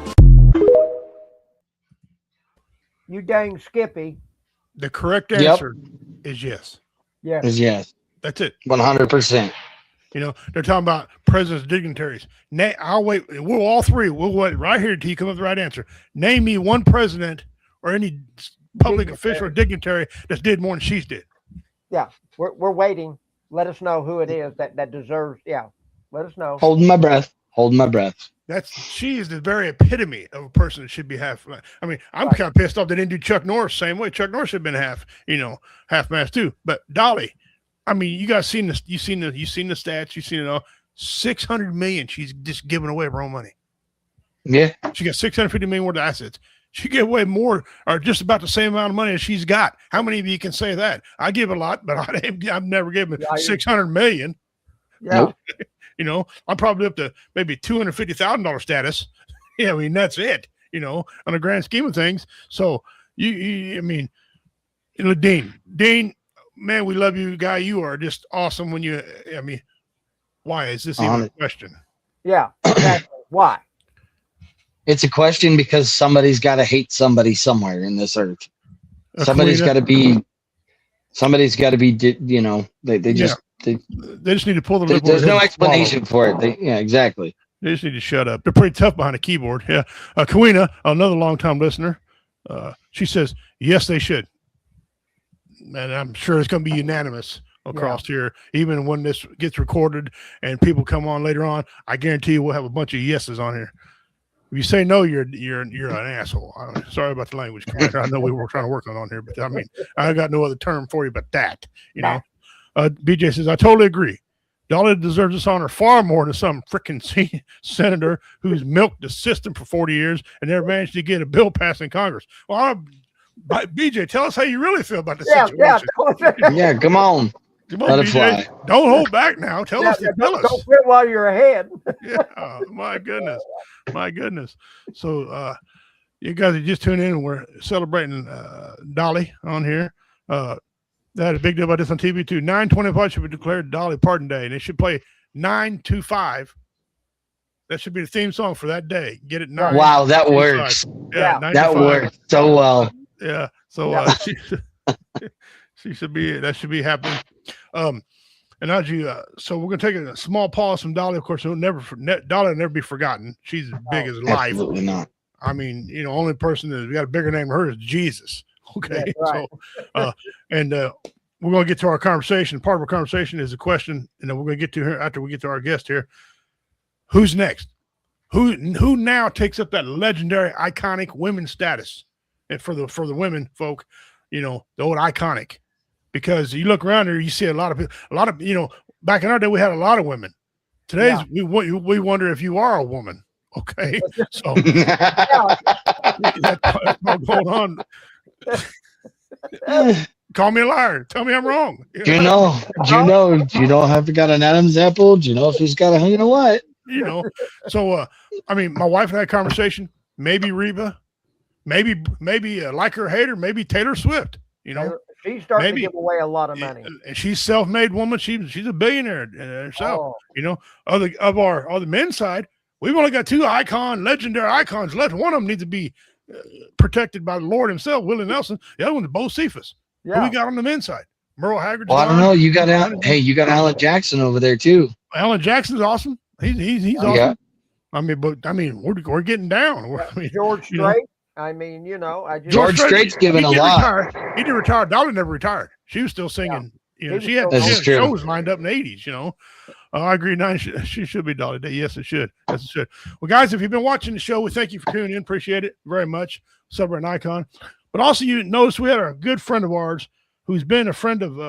You dang Skippy. The correct answer is yes. Yes. Is yes. That's it. 100%. You know, they're talking about president's dignitaries. I'll wait. We'll all three. We'll wait right here until you come up with the right answer. Name me one president or any public official or dignitary that did more than she's did. Yeah, we're waiting. Let us know who it is that deserves. Yeah, let us know. Holding my breath. She is the very epitome of a person that should be half. I mean, I'm kind of pissed off they didn't do Chuck Norris the same way. Chuck Norris should have been half mast too. But Dolly, I mean, you guys seen this? You seen the stats? You seen it all? 600 million. She's just giving away her own money. Yeah, she got 650 million worth of assets. She gave away more, or just about the same amount of money as she's got. How many of you can say that? I give a lot, but I've never given 600 million. Yeah. Nope. You know, I'm probably up to maybe $250,000 status. Yeah, I mean, that's it, you know, on the grand scheme of things. So I mean, Dean, man, we love you, guy. You are just awesome why is this even a question? Yeah, exactly. Why? It's a question because somebody's got to hate somebody somewhere in this earth. Somebody's got to be, you know, they just need to pull the lip. There's no explanation for it. Exactly. They just need to shut up. They're pretty tough behind a keyboard. Yeah. Kawina, another longtime listener, she says, yes, they should. And I'm sure it's going to be unanimous across here. Even when this gets recorded and people come on later on, I guarantee you we'll have a bunch of yeses on here. If you say no, you're an asshole. Sorry about the language. I know we were trying to work on here, but I mean, I got no other term for you but that. You know, BJ says, I totally agree. Dolly deserves this honor far more than some freaking senator who's milked the system for 40 years and never managed to get a bill passed in Congress. Well, BJ, tell us how you really feel about the situation. Yeah, come on. Let it fly. Don't hold back now. Tell us. Don't quit while you're ahead. Yeah, my goodness. So you guys are just tuning in. We're celebrating Dolly on here. They had a big deal about this on TV too. 9/25 should be declared Dolly Parton Day, and they should play 925. That should be the theme song for that day. Get it 9. Wow, that works. Yeah, that works so well. Yeah. So she should be. That should be happening. And as you, so we're gonna take a small pause from Dolly. Of course, Dolly will never be forgotten. She's as big as life. Absolutely not. I mean, only person that's got a bigger name than her is Jesus. Okay, right. So, we're gonna get to our conversation. Part of our conversation is a question, and then we're gonna get to her after we get to our guest here. Who's next? Who now takes up that legendary, iconic women status? And for the women folk, the old iconic. Because you look around there, you see a lot of people. Back in our day, we had a lot of women. Today's we wonder if you are a woman. Okay, so that's going on. Call me a liar. Tell me I'm wrong. Do you know if he got an Adam's apple? Do you know if he's got a what? So I mean, my wife and I had a conversation. Maybe Reba, maybe like her or hate her, maybe Taylor Swift. She's starting to give away a lot of money. And she's self-made woman. She's a billionaire herself. Oh. On the men's side, we've only got 2 legendary icons left. One of them needs to be protected by the Lord himself, Willie Nelson. The other one is Bo Cephas. Yeah. Who we got on the men's side? Merle Haggard. Well, I don't know. You got Alan Jackson over there too. Alan Jackson's awesome. He's awesome. Yeah. I mean, we're getting down. George Strait. George Strait's given a lot. He didn't retire. Dolly never retired. She was still singing. She had shows lined up in the 80s. I agree. She should be Dolly Day. Yes, it should. Yes, it should. Well, guys, if you've been watching the show, we thank you for tuning in. Appreciate it very much. Celebrate an icon. But also, you notice we had a good friend of ours who's been a friend of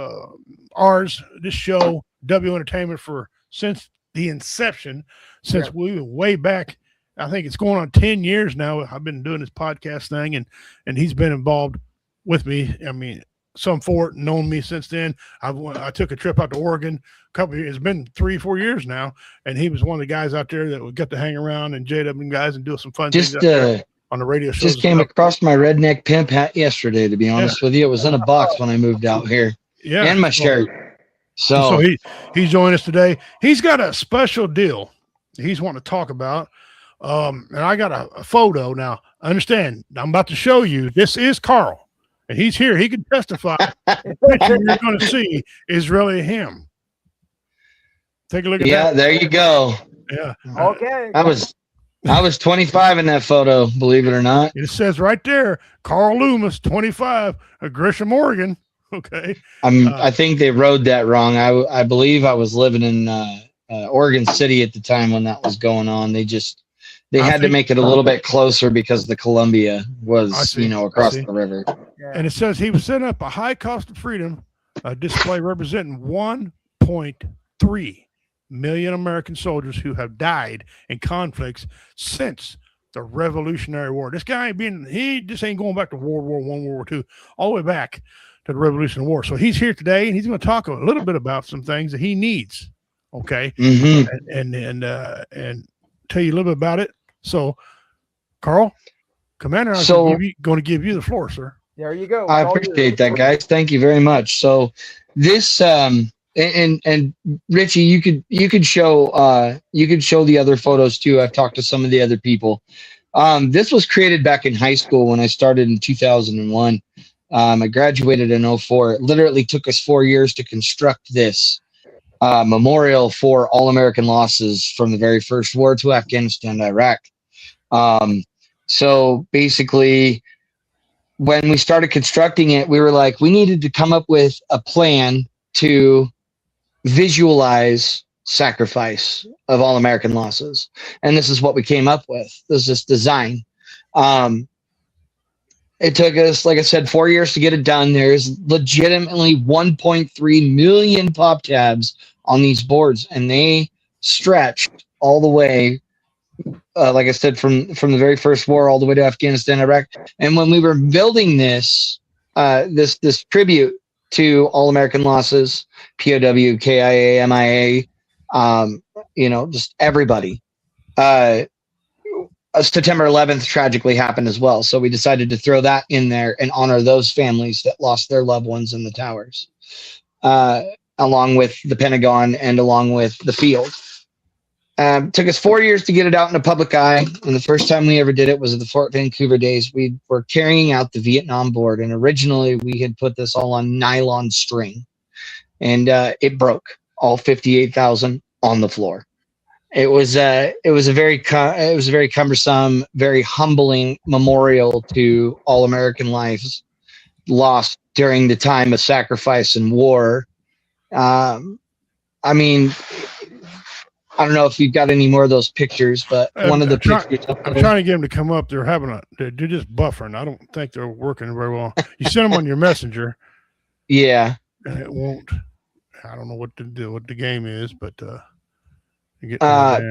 ours, this show, W Entertainment, since the inception, since we were way back. I think it's going on 10 years now. I've been doing this podcast thing, and he's been involved with me. I mean, some for it, known me since then. I took a trip out to Oregon a couple of years. It's been 3-4 years now, and he was one of the guys out there that we got to hang around and JW guys and do some fun things out there on the radio show. Just came across my redneck pimp hat yesterday, to be honest with you. It was in a box when I moved out here. Yeah. And my shirt. So he's joining us today. He's got a special deal he's wanting to talk about. And I got a photo now. Understand, I'm about to show you. This is Carl, and he's here. He can testify. The picture you're going to see is really him. Take a look at that. Yeah, there you go. Yeah. Okay. I was 25 in that photo, believe it or not. It says right there, Carl Loomis, 25, Gresham, Oregon. Okay. I think they wrote that wrong. I believe I was living in Oregon City at the time when that was going on. They had to make it a little bit closer because the Columbia was, across the river. Yeah. And it says he was setting up a high cost of freedom display representing 1.3 million American soldiers who have died in conflicts since the Revolutionary War. This guy he just ain't going back to World War I, World War II, all the way back to the Revolutionary War. So he's here today, and he's going to talk a little bit about some things that he needs. Okay. Mm-hmm. And tell you a little bit about it. So, Carl, Commander, I'm going to give you the floor, sir. There you go. I appreciate that, guys. Thank you very much. So, this and Richie, you could show the other photos too. I've talked to some of the other people. This was created back in high school when I started in 2001. I graduated in 2004. It literally took us 4 years to construct this memorial for all American losses from the very first war to Afghanistan, Iraq. So basically, when we started constructing it, we were like, we needed to come up with a plan to visualize sacrifice of all American losses. And this is what we came up with. This is this design. It took us, like I said, 4 years to get it done. There's legitimately 1.3 million pop tabs on these boards, and they stretched all the way, like I said, from the very first war all the way to Afghanistan, Iraq. And when we were building this tribute to all American losses, POW, KIA, MIA, just everybody, September 11th tragically happened as well. So we decided to throw that in there and honor those families that lost their loved ones in the towers. along with the Pentagon and along with the field. Took us 4 years to get it out in the public eye, and the first time we ever did it was at the Fort Vancouver days. We were carrying out the Vietnam board, and originally we had put this all on nylon string, and it broke, all 58,000 on the floor. It was a very cumbersome, very humbling memorial to all American lives lost during the time of sacrifice and war. I mean, I don't know if you've got any more of those pictures, but one of the pictures. I'm trying to get them to come up. They're they're just buffering. I don't think they're working very well. You send them on your messenger. Yeah. And it won't. I don't know what the game is, but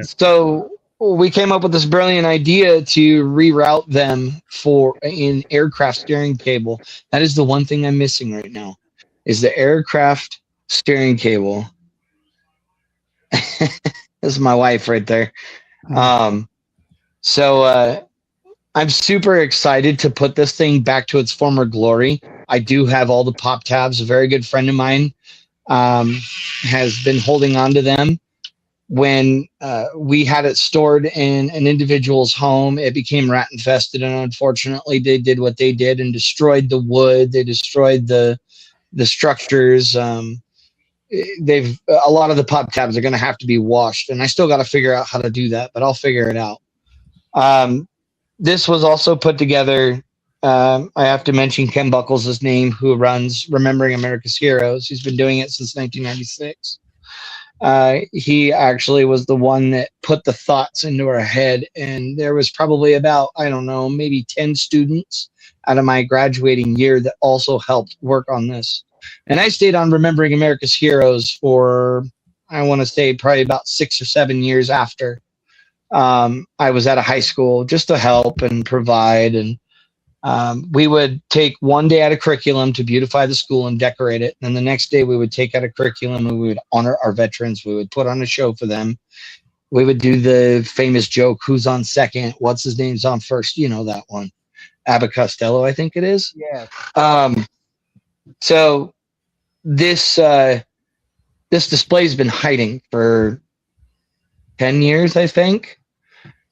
so we came up with this brilliant idea to reroute them in aircraft steering cable. That is the one thing I'm missing right now, is the aircraft steering cable. This is my wife right there. So I'm super excited to put this thing back to its former glory. I do have all the pop tabs. A very good friend of mine has been holding on to them. When we had it stored in an individual's home, it became rat infested, and unfortunately they did what they did and destroyed the wood. They destroyed the structures. A lot of the pop tabs are going to have to be washed, and I still got to figure out how to do that, but I'll figure it out. This was also put together. I have to mention Ken Buckles' name, who runs Remembering America's Heroes. He's been doing it since 1996. He actually was the one that put the thoughts into our head, and there was probably about, I don't know, maybe 10 students out of my graduating year that also helped work on this. And I stayed on Remembering America's Heroes for, I want to say, probably about 6 or 7 years after I was at a high school, just to help and provide. And we would take one day out of curriculum to beautify the school and decorate it. And the next day we would take out of curriculum and we would honor our veterans. We would put on a show for them. We would do the famous joke, who's on second? What's his name's on first? You know that one. Abbott Costello, I think it is. Yeah. So this display's been hiding for 10 years, I think.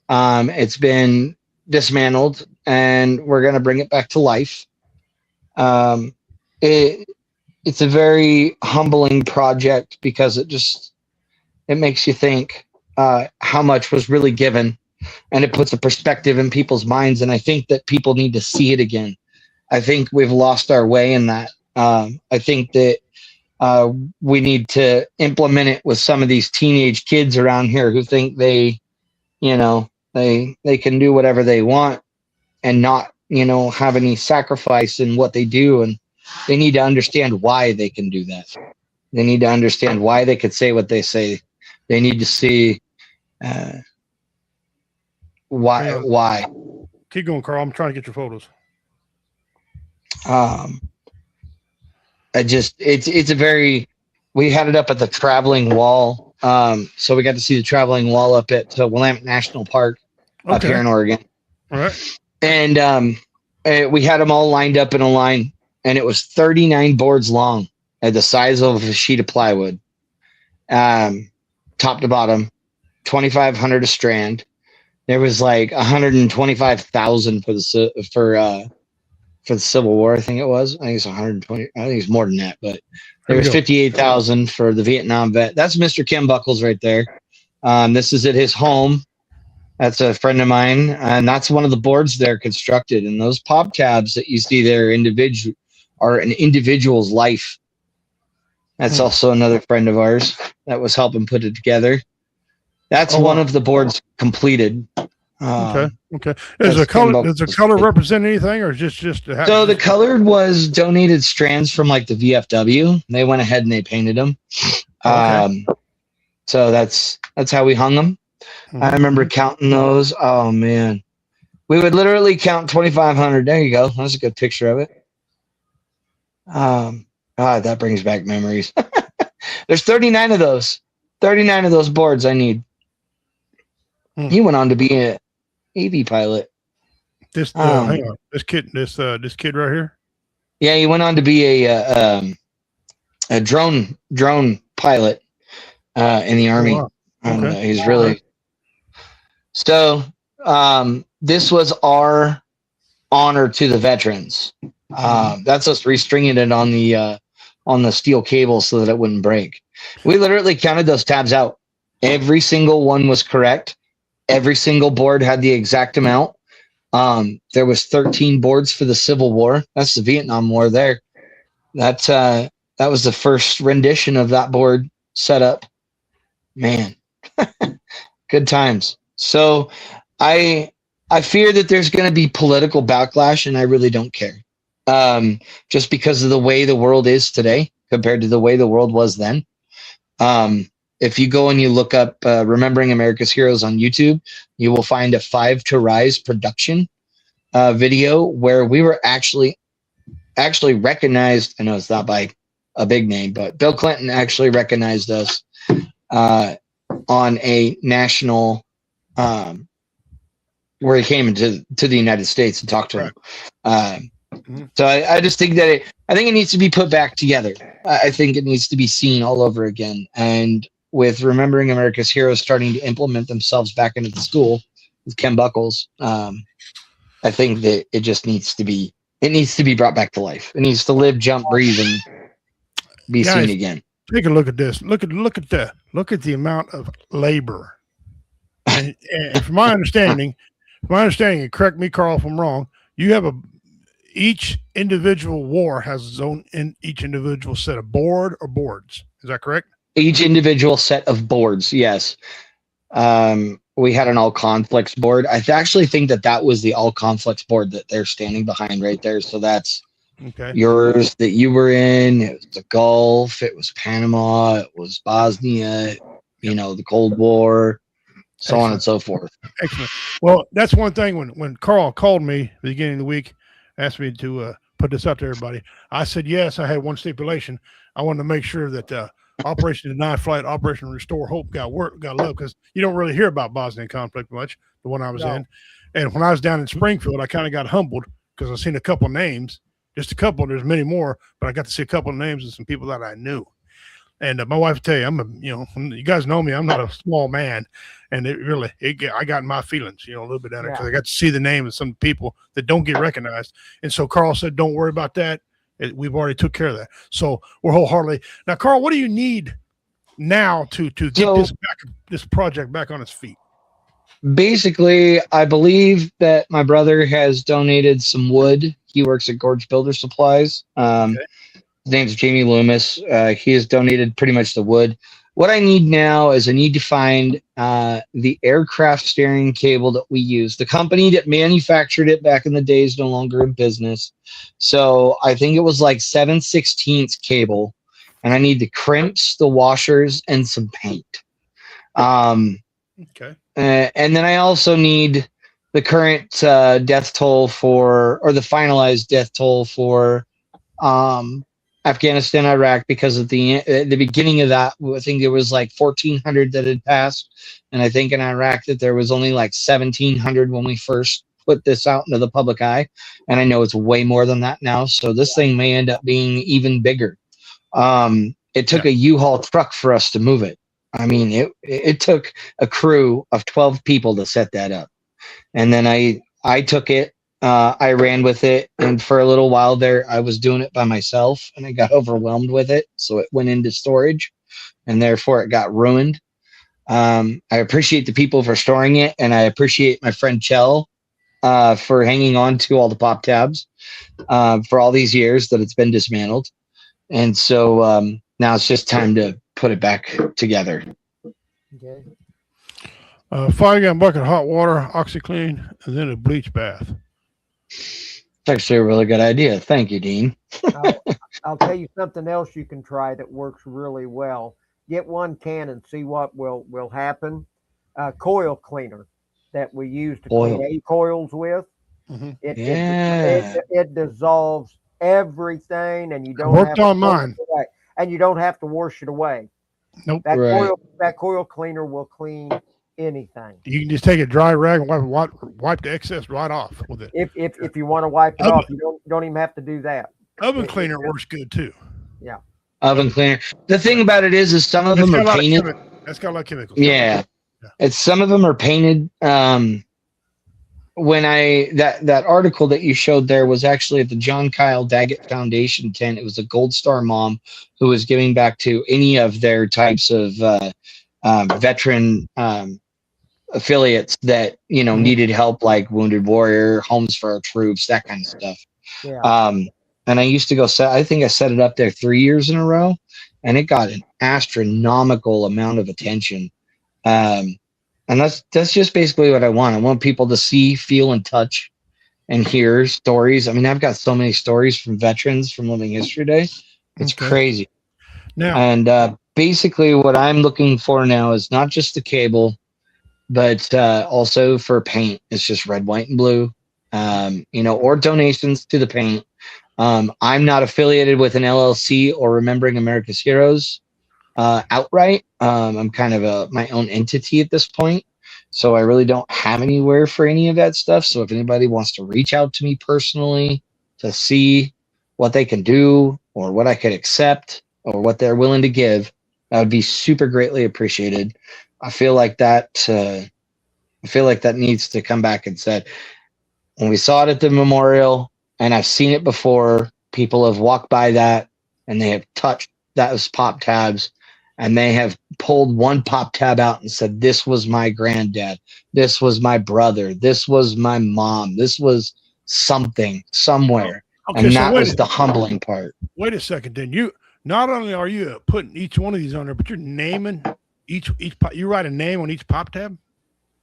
It's been dismantled, and we're going to bring it back to life. It's a very humbling project because it makes you think how much was really given, and it puts a perspective in people's minds. And I think that people need to see it again. I think we've lost our way in that. I think that we need to implement it with some of these teenage kids around here who think they can do whatever they want and not, have any sacrifice in what they do. And they need to understand why they can do that. They need to understand why they could say what they say. They need to see why. Keep going, Carl. I'm trying to get your photos. We had it up at the traveling wall. So we got to see the traveling wall up at Willamette National Park up here in Oregon. All right. And we had them all lined up in a line, and it was 39 boards long at the size of a sheet of plywood, top to bottom, 2,500 a strand. There was like 125,000 for the Civil War. I think it was. I think it's 120. I think it's more than that, but there was 58,000 for the Vietnam vet. That's Mr. Ken Buckles right there. This is at his home. That's a friend of mine, and that's one of the boards there constructed. And those pop tabs that you see there are an individual's life. That's also another friend of ours that was helping put it together. That's one of the boards completed. Okay. Does the color represent anything, or just so the colored was donated strands from like the VFW. They went ahead and they painted them. So that's how we hung them. I remember counting those. Oh man, we would literally count 2,500. There you go. That's a good picture of it. That brings back memories. There's 39 of those. 39 of those boards I need. He went on to be an AV pilot. Hang on. This kid right here. Yeah, he went on to be a a drone pilot in the Army. wow. And Okay. he's really so. This was our honor to the veterans. That's us restringing it on the steel cable so that it wouldn't break. We literally counted those tabs out. Every single one was correct. Every single board had the exact amount. There was 13 boards for the Civil War. That's the Vietnam War there. That was the first rendition of that board setup. Man, good times. So I fear that there's going to be political backlash, and I really don't care. Just because of the way the world is today compared to the way the world was then. If you go and you look up Remembering America's Heroes on YouTube, you will find a Five to Rise production video where we were actually recognized. I know it's not by a big name, but Bill Clinton actually recognized us on a national where he came to the United States and talked to him. So I just think that I think it needs to be put back together. I think it needs to be seen all over again. And with Remembering America's Heroes starting to implement themselves back into the school with Ken Buckles, I think that it just needs to be brought back to life. It needs to live, jump, breathe, and be Guys, seen again. Take a look at this. Look at the amount of labor. And from my understanding, and correct me, Carl, if I'm wrong, you have each individual war has its own each individual set of boards. Is that correct? Each individual set of boards, yes. We had an all conflicts board. I actually think that was the all conflicts board that they're standing behind right there. So that's okay. Yours that you were in. It was the Gulf. It was Panama. It was Bosnia. The Cold War, so on and so forth. Excellent. Well, that's one thing. When Carl called me at the beginning of the week, asked me to put this out to everybody, I said yes. I had one stipulation. I wanted to make sure that Operation Deny Flight, Operation Restore Hope got love, because you don't really hear about Bosnian conflict much, the one I was in. And when I was down in Springfield, I kind of got humbled because I've seen a couple names, just a couple. There's many more, but I got to see a couple of names of some people that I knew. And my wife will tell you, you guys know me, I'm not a small man. And I got in my feelings, a little bit down there, because I got to see the name of some people that don't get recognized. And so Carl said, don't worry about that. We've already took care of that. So we're wholeheartedly. Now, Carl, what do you need now to get this project back on its feet? Basically, I believe that my brother has donated some wood. He works at Gorge Builder Supplies. His name's Jamie Loomis. He has donated pretty much the wood. What I need now is I need to find the aircraft steering cable that we use. The company that manufactured it back in the day is no longer in business. So I think it was like 7/16 cable. And I need the crimps, the washers, and some paint. Okay. And then I also need the current death toll or the finalized death toll for Afghanistan, Iraq, because at the beginning of that, I think there was like 1,400 that had passed. And I think in Iraq that there was only like 1,700 when we first put this out into the public eye. And I know it's way more than that now. So this thing may end up being even bigger. It took a U-Haul truck for us to move it. I mean, it took a crew of 12 people to set that up. And then I took it. I ran with it, and for a little while there, I was doing it by myself, and I got overwhelmed with it, so it went into storage, and therefore it got ruined. I appreciate the people for storing it, and I appreciate my friend Chell for hanging on to all the pop tabs for all these years that it's been dismantled. And so now it's just time to put it back together. Okay. 5-gallon bucket of hot water, OxyClean, and then a bleach bath. It's actually a really good idea. Thank you, Dean. I'll tell you something else you can try that works really well. Get one can and see what will happen. Coil cleaner that we use to clean A coils with. Mm-hmm. It dissolves everything, and you don't worked on mine. And you don't have to wash it away. Nope. That coil cleaner will clean anything. You can just take a dry rag and wipe the excess right off with it. If you want to wipe it off, you don't even have to do that. Oven cleaner works good too. Yeah. oven cleaner. The thing about it is some of them are painted. That's got a lot of chemicals. Yeah. It's some of them are painted. When that article that you showed there was actually at the John Kyle Daggett Foundation tent. It was a Gold Star mom who was giving back to any of their types of veteran affiliates that needed help, like Wounded Warrior, Homes for Our Troops, that kind of stuff. Yeah. And I used to go I think I set it up there 3 years in a row, and it got an astronomical amount of attention. And that's just basically what I want. I want people to see, feel, and touch and hear stories. I mean, I've got so many stories from veterans from Living History Day. It's crazy. Now, and basically what I'm looking for now is not just the cable, but also for paint. It's just red, white, and blue, or donations to the paint. I'm not affiliated with an LLC or Remembering America's Heroes outright. I'm kind of my own entity at this point, so I really don't have anywhere for any of that stuff. So if anybody wants to reach out to me personally to see what they can do or what I could accept or what they're willing to give, that would be super greatly appreciated. I feel like that needs to come back and said. When we saw it at the memorial, and I've seen it before, people have walked by that and they have touched those pop tabs, and they have pulled one pop tab out and said, this was my granddad, this was my brother, this was my mom, this was something somewhere. Okay, and so that was the humbling part. Wait a second. Then you not only are you putting each one of these on there, but you're naming each you write a name on each pop tab.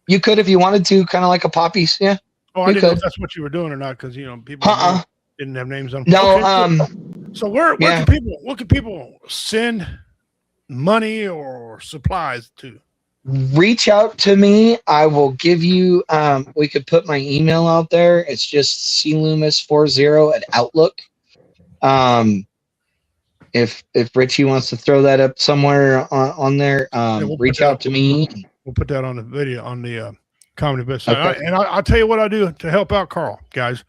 You could if you wanted to, kind of like a poppies. Yeah. Oh, I didn't know if that's what you were doing or not, because people didn't have names on them. No. Okay, so where can people send money or supplies to? Reach out to me. I will give you. We could put my email out there. It's just cloomis40@outlook. If Richie wants to throw that up somewhere on there, reach out to me. We'll put that on the video on the Comedy Best. Okay. I'll tell you what I do to help out Carl, guys.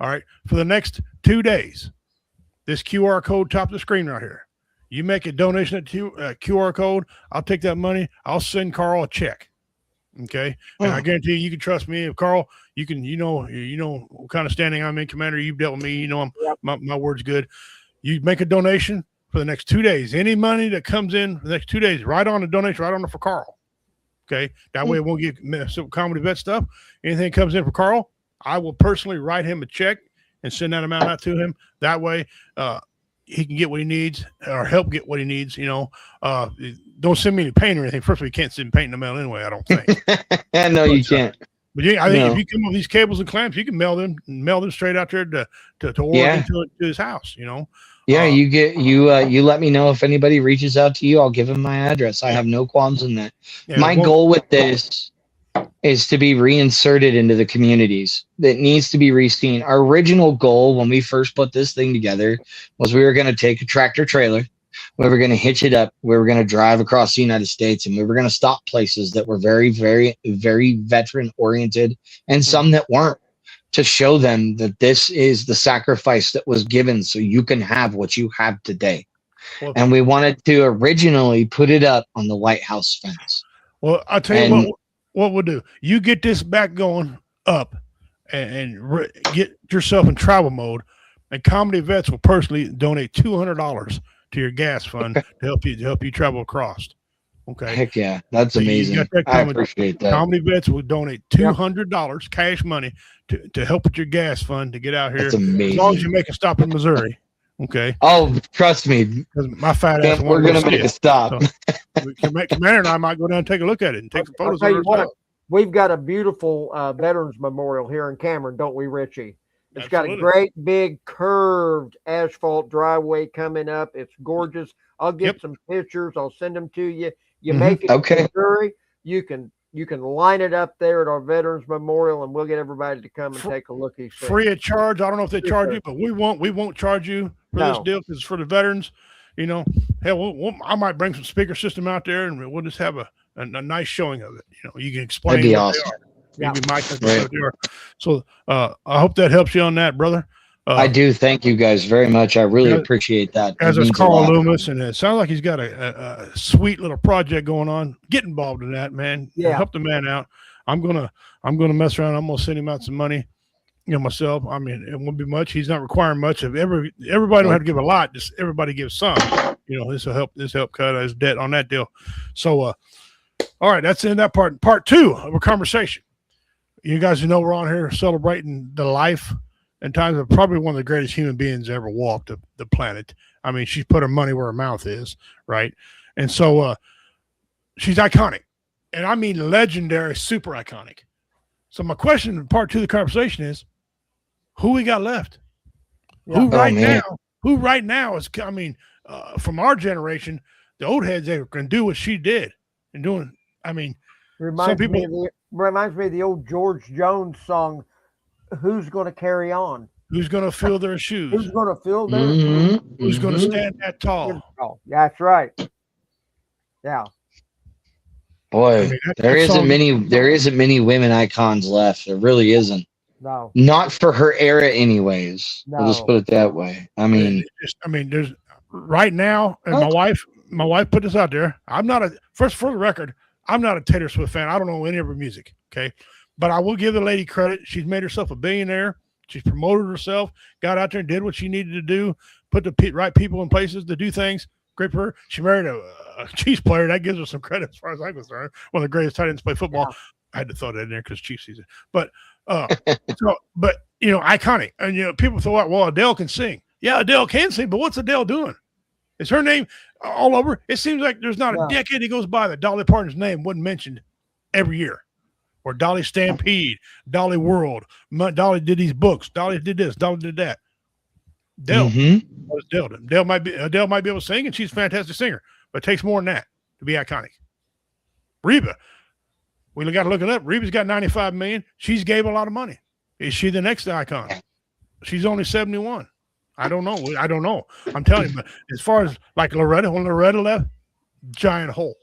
All right, for the next 2 days, this QR code top of the screen right here. You make a donation at QR code. I'll take that money. I'll send Carl a check. Okay, and I guarantee you can trust me. If Carl, you know what kind of standing I'm in, Commander. You've dealt with me. You know my word's good. You make a donation for the next 2 days. Any money that comes in for the next 2 days, write on the donation, right on it for Carl. Okay, that way it won't get messed up with Comedy Vet stuff. Anything that comes in for Carl, I will personally write him a check and send that amount out to him. That way, he can get what he needs or help get what he needs. Don't send me any paint or anything. First of all, you can't send paint in the mail anyway, I don't think. No, you can't. But I think if you come up with these cables and clamps, you can mail them straight out there to Oregon to his house. Yeah, you let me know if anybody reaches out to you. I'll give them my address. I have no qualms in that. My goal with this is to be reinserted into the communities. That needs to be re-seen. Our original goal when we first put this thing together was we were going to take a tractor trailer, we were going to hitch it up, we were going to drive across the United States, and we were going to stop places that were very, very, very veteran oriented and some that weren't, to show them that this is the sacrifice that was given so you can have what you have today. And we wanted to originally put it up on the White House fence. Well, I'll tell you what we'll do. You get this back going up and get yourself in travel mode, and Comedy Vets will personally donate $200 to your gas fund to help you travel across. Okay. Heck yeah. That's amazing. I appreciate that. Comedy Vets will donate $200 cash money to help with your gas fund to get out here. That's amazing. As long as you make a stop in Missouri. Okay. Oh, trust me. My fat ass. We're going to make a stop. So, Commander and I might go down and take a look at it and take some photos. I'll tell you what, we've got a beautiful Veterans Memorial here in Cameron, don't we, Richie? It's got a great big curved asphalt driveway coming up. It's gorgeous. I'll get some pictures. I'll send them to you. You make it in Missouri, you can line it up there at our Veterans Memorial, and we'll get everybody to come and take a look. Free of charge. I don't know if they charge you, but we won't charge you for this deal because it's for the veterans. Hell, I might bring some speaker system out there, and we'll just have a nice showing of it. You can explain. That'd be what awesome. they are. Maybe Mike can do it. So I hope that helps you on that, brother. I do. Thank you guys very much. I really appreciate that. As is Carl Loomis, and it sounds like he's got a sweet little project going on. Get involved in that, man. Yeah. Help the man out. I'm gonna mess around. I'm gonna send him out some money, myself. I mean, it won't be much. He's not requiring much of everybody. Don't have to give a lot. Just everybody gives some. This will help. This help cut his debt on that deal. So, all right, that's in that part. Part 2 of our conversation. You guys know we're on here celebrating the life and times of probably one of the greatest human beings ever walked the planet. I mean, she's put her money where her mouth is, right? And so she's iconic. And I mean legendary, super iconic. So my question in part 2 of the conversation is, who we got left? Yeah. Who right now is, I mean, from our generation, the old heads, they can do what she did. And doing, I mean, reminds me of the old George Jones song, Who's Going to Carry On? Who's going to fill their shoes? Who's going to fill their shoes? Who's going to stand that tall? That's right. Yeah. Boy, there isn't many women icons left. There really isn't. No. Not for her era anyways. No. We'll just put it that way. I mean, there's right now, and my wife put this out there. I'm not for the record, I'm not a Taylor Swift fan. I don't know any of her music. Okay. But I will give the lady credit. She's made herself a billionaire. She's promoted herself, got out there and did what she needed to do, put the right people in places to do things. Great for her. She married a Chiefs player. That gives her some credit as far as I'm concerned. One of the greatest tight ends to play football. Yeah. I had to throw that in there because Chiefs season. But, iconic. And, people thought, well, Adele can sing. Yeah, Adele can sing, but what's Adele doing? Is her name all over? It seems like there's not a decade that goes by that Dolly Parton's name wasn't mentioned every year. Or Dolly Stampede, Dolly World, Dolly did these books, Dolly did this, Dolly did that. Adele might be able to sing, and she's a fantastic singer, but it takes more than that to be iconic. Reba, we got to look it up. Reba's got 95 million. She's gave a lot of money. Is she the next icon? She's only 71. I don't know. I'm telling you, but as far as like Loretta, when Loretta left, giant hole.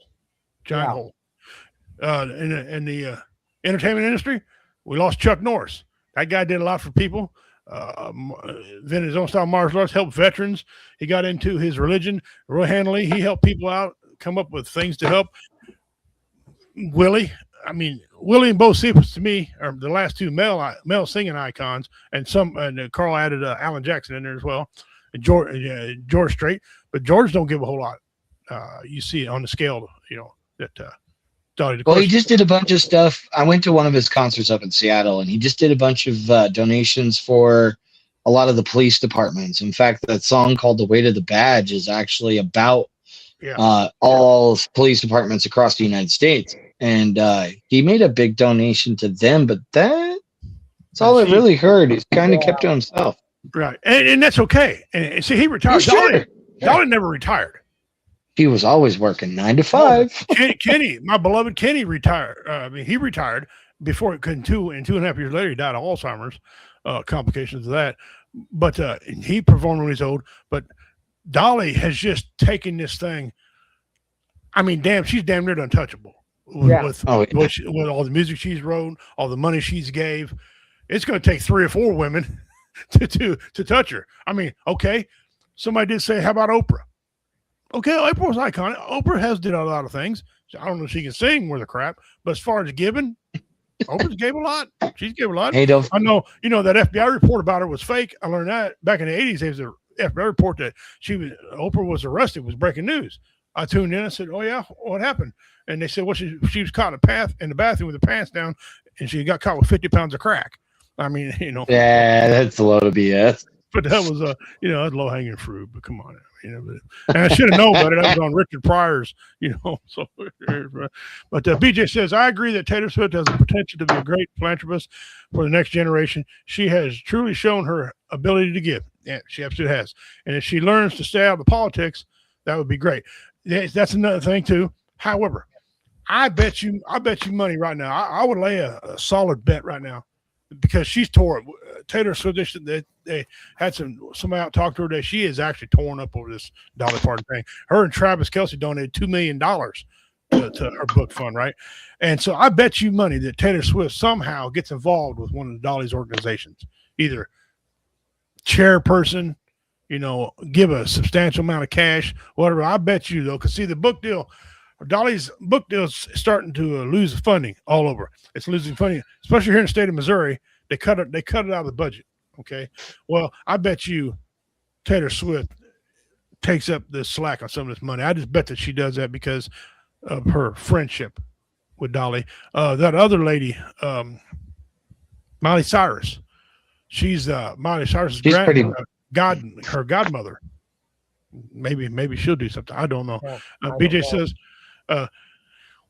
In the entertainment industry, we lost Chuck Norris. That guy did a lot for people. Invented his own style martial arts, helped veterans. He got into his religion. Roy Hanley, he helped people out, come up with things to help. Willie and Bo Cephas to me are the last two male singing icons, and Carl added Alan Jackson in there as well, and George Strait. But George don't give a whole lot. You see it on the scale, that. Well, he just did a bunch of stuff. I went to one of his concerts up in Seattle, and he just did a bunch of donations for a lot of the police departments. In fact, that song called "The Weight of the Badge" is actually about all police departments across the United States. And he made a big donation to them, but that's all I really heard. He's kind of kept to himself. Right. And that's okay. And see, he retired. Dolly never retired. He was always working 9 to 5. Kenny, my beloved Kenny retired. He retired before it couldn't 2.5 years later, he died of Alzheimer's, complications of that. But he performed when he's old. But Dolly has just taken this thing. I mean, she's damn near untouchable. With all the music she's wrote, all the money she's gave. It's going to take 3 or 4 women to touch her. I mean, okay. Somebody did say, how about Oprah? Okay, Oprah was iconic. Oprah has did a lot of things. I don't know if she can sing worth a crap, but as far as giving, Oprah gave a lot. She's gave a lot. I know, that FBI report about her was fake. I learned that back in the 80s. There was an FBI report that Oprah was arrested, was breaking news. I tuned in and said, oh yeah, what happened? And they said, well, she was caught in the bathroom with her pants down, and she got caught with 50 pounds of crack. I mean, Yeah, that's a load of BS. But that was low hanging fruit. But come on, and I should have known about it. That was on Richard Pryor's, So, but BJ says, I agree that Taylor Swift has the potential to be a great philanthropist for the next generation. She has truly shown her ability to give. Yeah, she absolutely has. And if she learns to stay out of the politics, that would be great. That's another thing too. However, I bet you money right now. I would lay a solid bet right now, because she's torn. Taylor Swift, they had somebody out talk to her today. She is actually torn up over this Dolly Parton thing. Her and Travis Kelce donated $2 million to her book fund, right? And so I bet you money that Taylor Swift somehow gets involved with one of the Dolly's organizations, either chairperson, give a substantial amount of cash, whatever. I bet you though, because see the book deal, Dolly's book deal is starting to lose funding all over. It's losing funding, especially here in the state of Missouri. They cut it out of the budget. Okay, well, I bet you Taylor Swift takes up the slack on some of this money. I just bet that she does that because of her friendship with Dolly. That other lady, Miley Cyrus. She's Miley Cyrus's her godmother. Maybe she'll do something. I don't know. BJ says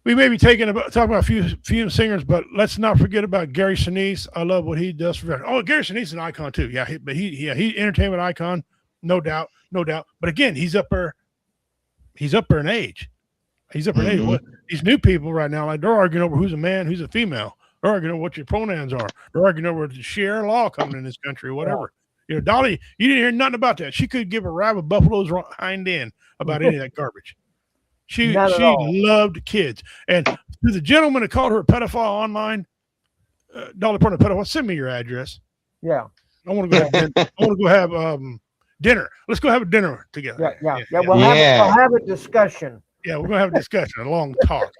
we may be talking about a few singers, but let's not forget about Gary Sinise. I love what he does for. Oh, Gary Sinise is an icon too. Yeah, he entertainment icon, no doubt. But again, he's up there in age. He's up in age. What these new people right now, like they're arguing over who's a man, who's a female. They're arguing over what your pronouns are. They're arguing over the share law coming in this country or whatever. Dolly, you didn't hear nothing about that. She could give a rab of Buffalo's hind end about any of that garbage. She loved kids. And to the gentleman that called her a pedophile online, Dolly Parton a pedophile, send me your address. Yeah. I want to go have dinner. Let's go have a dinner together. Yeah. We'll have a discussion. Yeah, we're gonna have a discussion, a long talk.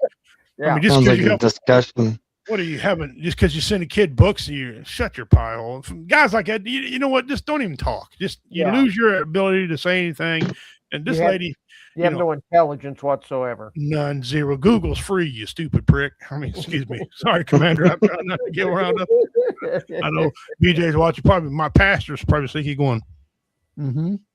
Yeah, sounds like a discussion. What are you having? Just because you send a kid books, you shut your pile. Guys like that, you know what? Just don't even talk. You lose your ability to say anything. And this lady, you have no intelligence whatsoever. None, zero. Google's free, you stupid prick. I mean, excuse me. Sorry, Commander. I'm trying not to get around up. I know BJ's watching. Probably my pastor's probably thinking going.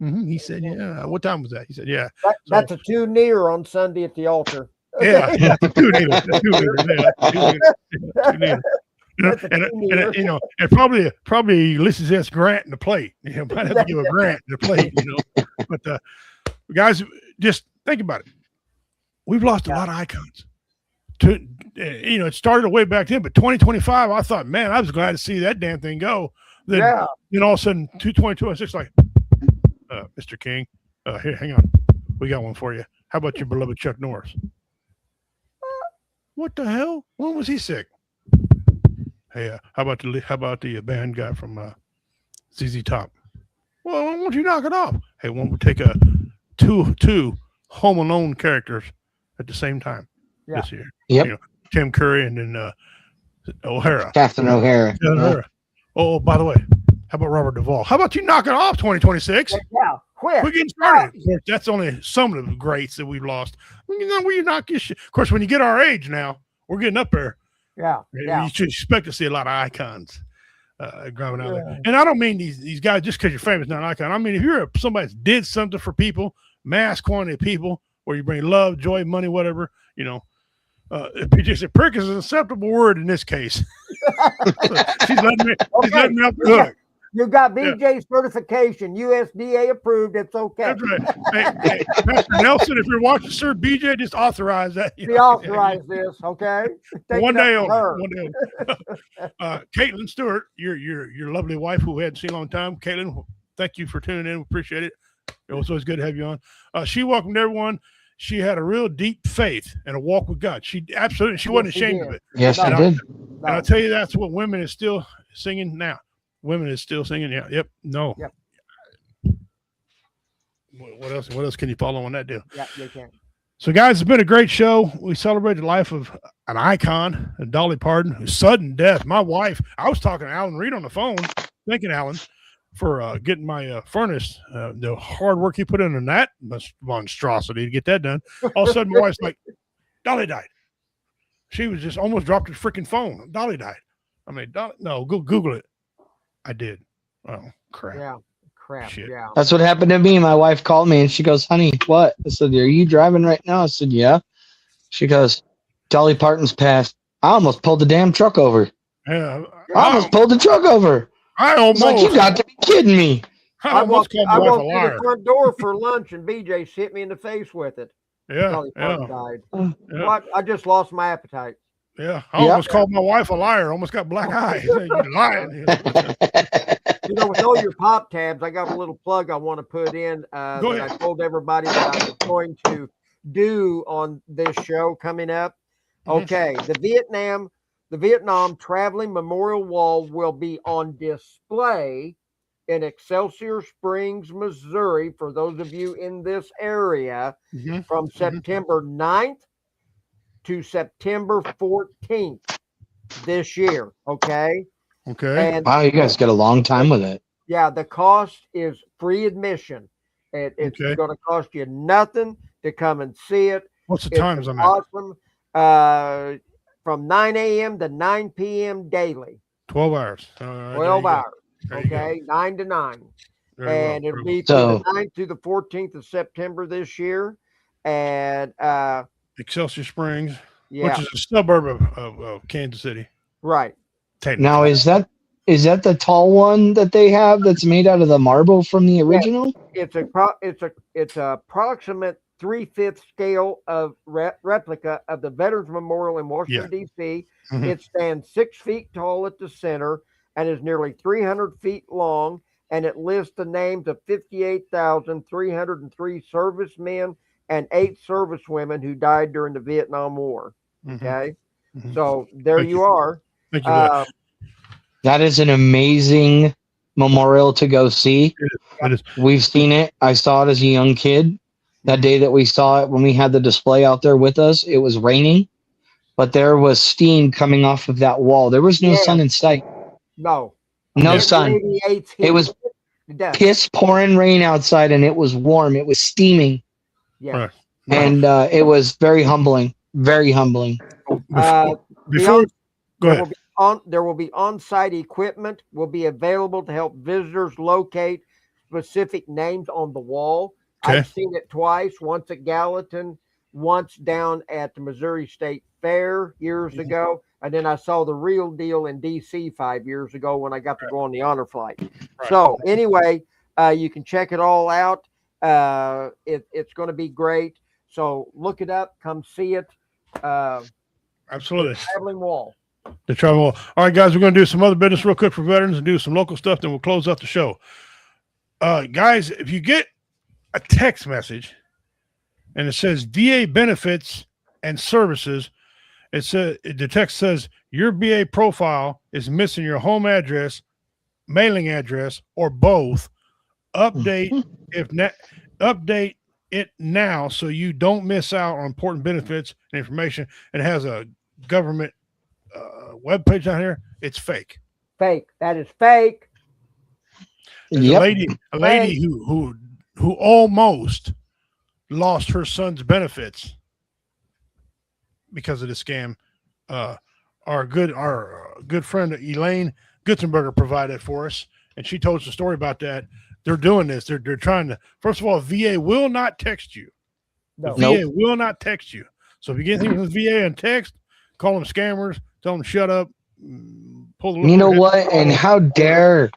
He said, yeah. What time was that? He said, yeah. That's a too near on Sunday at the altar. Yeah, too near. And probably Ulysses S. Grant in the plate. Might have to give a Grant in the plate, But guys, just think about it. We've lost a lot of icons. It started way back then, but 2025, I thought, man, I was glad to see that damn thing go. Then all of a sudden, 222, like, Mr. King, here, hang on, we got one for you. How about your beloved Chuck Norris? What the hell? When was he sick? Hey, how about the band guy from ZZ Top? Well, why won't you knock it off? Hey, why don't we take two Home Alone characters at the same time this year? Yep. Tim Curry and then O'Hara. Captain O'Hara. Oh, by the way, how about Robert Duvall? How about you knock it off 2026? Yeah, quit. We're getting started. Of course, that's only some of the greats that we've lost. Where you knock your shit. Of course, when you get our age now, we're getting up there. Yeah. You should expect to see a lot of icons growing out there. And I don't mean these guys just because you're famous, not an icon. I mean, if you're somebody that did something for people, mass quantity of people, where you bring love, joy, money, whatever, just a prick is an acceptable word in this case. She's letting me out the hook. You got BJ certification, USDA approved. It's okay. That's right. Hey, Pastor Nelson, if you're watching, sir, BJ, just authorize that. Authorize this, okay? One day only. Caitlin Stewart, your lovely wife who we hadn't seen in a long time. Caitlin, thank you for tuning in. Appreciate it. It was always good to have you on. She welcomed everyone. She had a real deep faith and a walk with God. She wasn't ashamed of it. Yes, she did. And I'll tell you, that's what women is still singing now. Women is still singing. Yeah. Yep. No. Yep. What else? What else can you follow on that deal? Yeah, you can. So, guys, it's been a great show. We celebrated the life of an icon, Dolly Parton, whose sudden death. My wife, I was talking to Alan Reed on the phone, thanking Alan for getting my furnace, the hard work he put in on that monstrosity to get that done. All of a sudden, my wife's like, Dolly died. She was just almost dropped her freaking phone. Dolly died. I mean, no, go Google it. I did. Oh, crap. Yeah, crap. Shit. Yeah. That's what happened to me. My wife called me and she goes, honey, what? I said, are you driving right now? I said, yeah. She goes, Dolly Parton's passed. I almost pulled the damn truck over. Yeah. I almost pulled the truck over. I almost. Like, you got to be kidding me. I walked to the front door for lunch and BJ hit me in the face with it. Yeah. Dolly Parton died. Well, I just lost my appetite. Yeah, I almost called my wife a liar. Almost got black eye. You're lying. With all your pop tabs, I got a little plug I want to put in. I told everybody that I was going to do on this show coming up. Okay, the Vietnam Traveling Memorial Wall will be on display in Excelsior Springs, Missouri, for those of you in this area, from September 9th to September 14th this year. Okay. Okay. And wow, you guys got a long time with it. yeah, the cost is free admission. It's Okay. going to cost you nothing to come and see it. What's the It's times on that? awesome. From 9 a.m. to 9 p.m. daily. 12 hours. All right, there 12 you go. hours. There you go. Okay. 9 to 9. Very well, And it'll very be well. from the 9th to the 14th of September this year. And Excelsior Springs, yeah. which is a suburb of Kansas City. Right. Now, is that the tall one that they have that's made out of the marble from the original? It's a approximate 3/5 scale of replica of the Veterans Memorial in Washington, D.C. Mhm. It stands 6 feet tall at the center and is nearly 300 feet long. And it lists the names of 58,303 servicemen and 8 servicewomen who died during the Vietnam War. Okay. So there Thank you you. are. Thank you. for that. That is an amazing memorial to go see. It is. We've seen it. I saw it as a young kid. That day that we saw it, when we had the display out there with us, it was raining, but there was steam coming off of that wall. There was no sun in sight. No. No It sun. radiates It was heat. Death. piss pouring rain outside, and it was warm. It was steaming, Yeah. Right. and it was very humbling. Very humbling. Before, go ahead. There will be on-site equipment will be available to help visitors locate specific names on the wall. Okay. I've seen it twice, once at Gallatin, once down at the Missouri State Fair years ago, and then I saw the real deal in DC 5 years ago when I got to go on the honor flight. So anyway, you can check it all out. It's going to be great. So look it up, come see it. Absolutely. Traveling wall. The travel wall. All right, guys, we're going to do some other business real quick for veterans and do some local stuff. Then we'll close out the show. Guys, if you get a text message and it says VA benefits and services, it says the text says your VA profile is missing your home address, mailing address, or both. Update update it now so you don't miss out on important benefits and information. And it has a government webpage down here. It's fake. Fake. That is fake. There's a lady who almost lost her son's benefits because of the scam. Our good friend Elaine Gutzenberger provided for us, and she told us a story about that. They're doing this. They're trying to. First of all, VA will not text you. The VA will not text you. So if you get anything from the VA and text, call them scammers. Tell them to shut up. Pull the. You know what? And how dare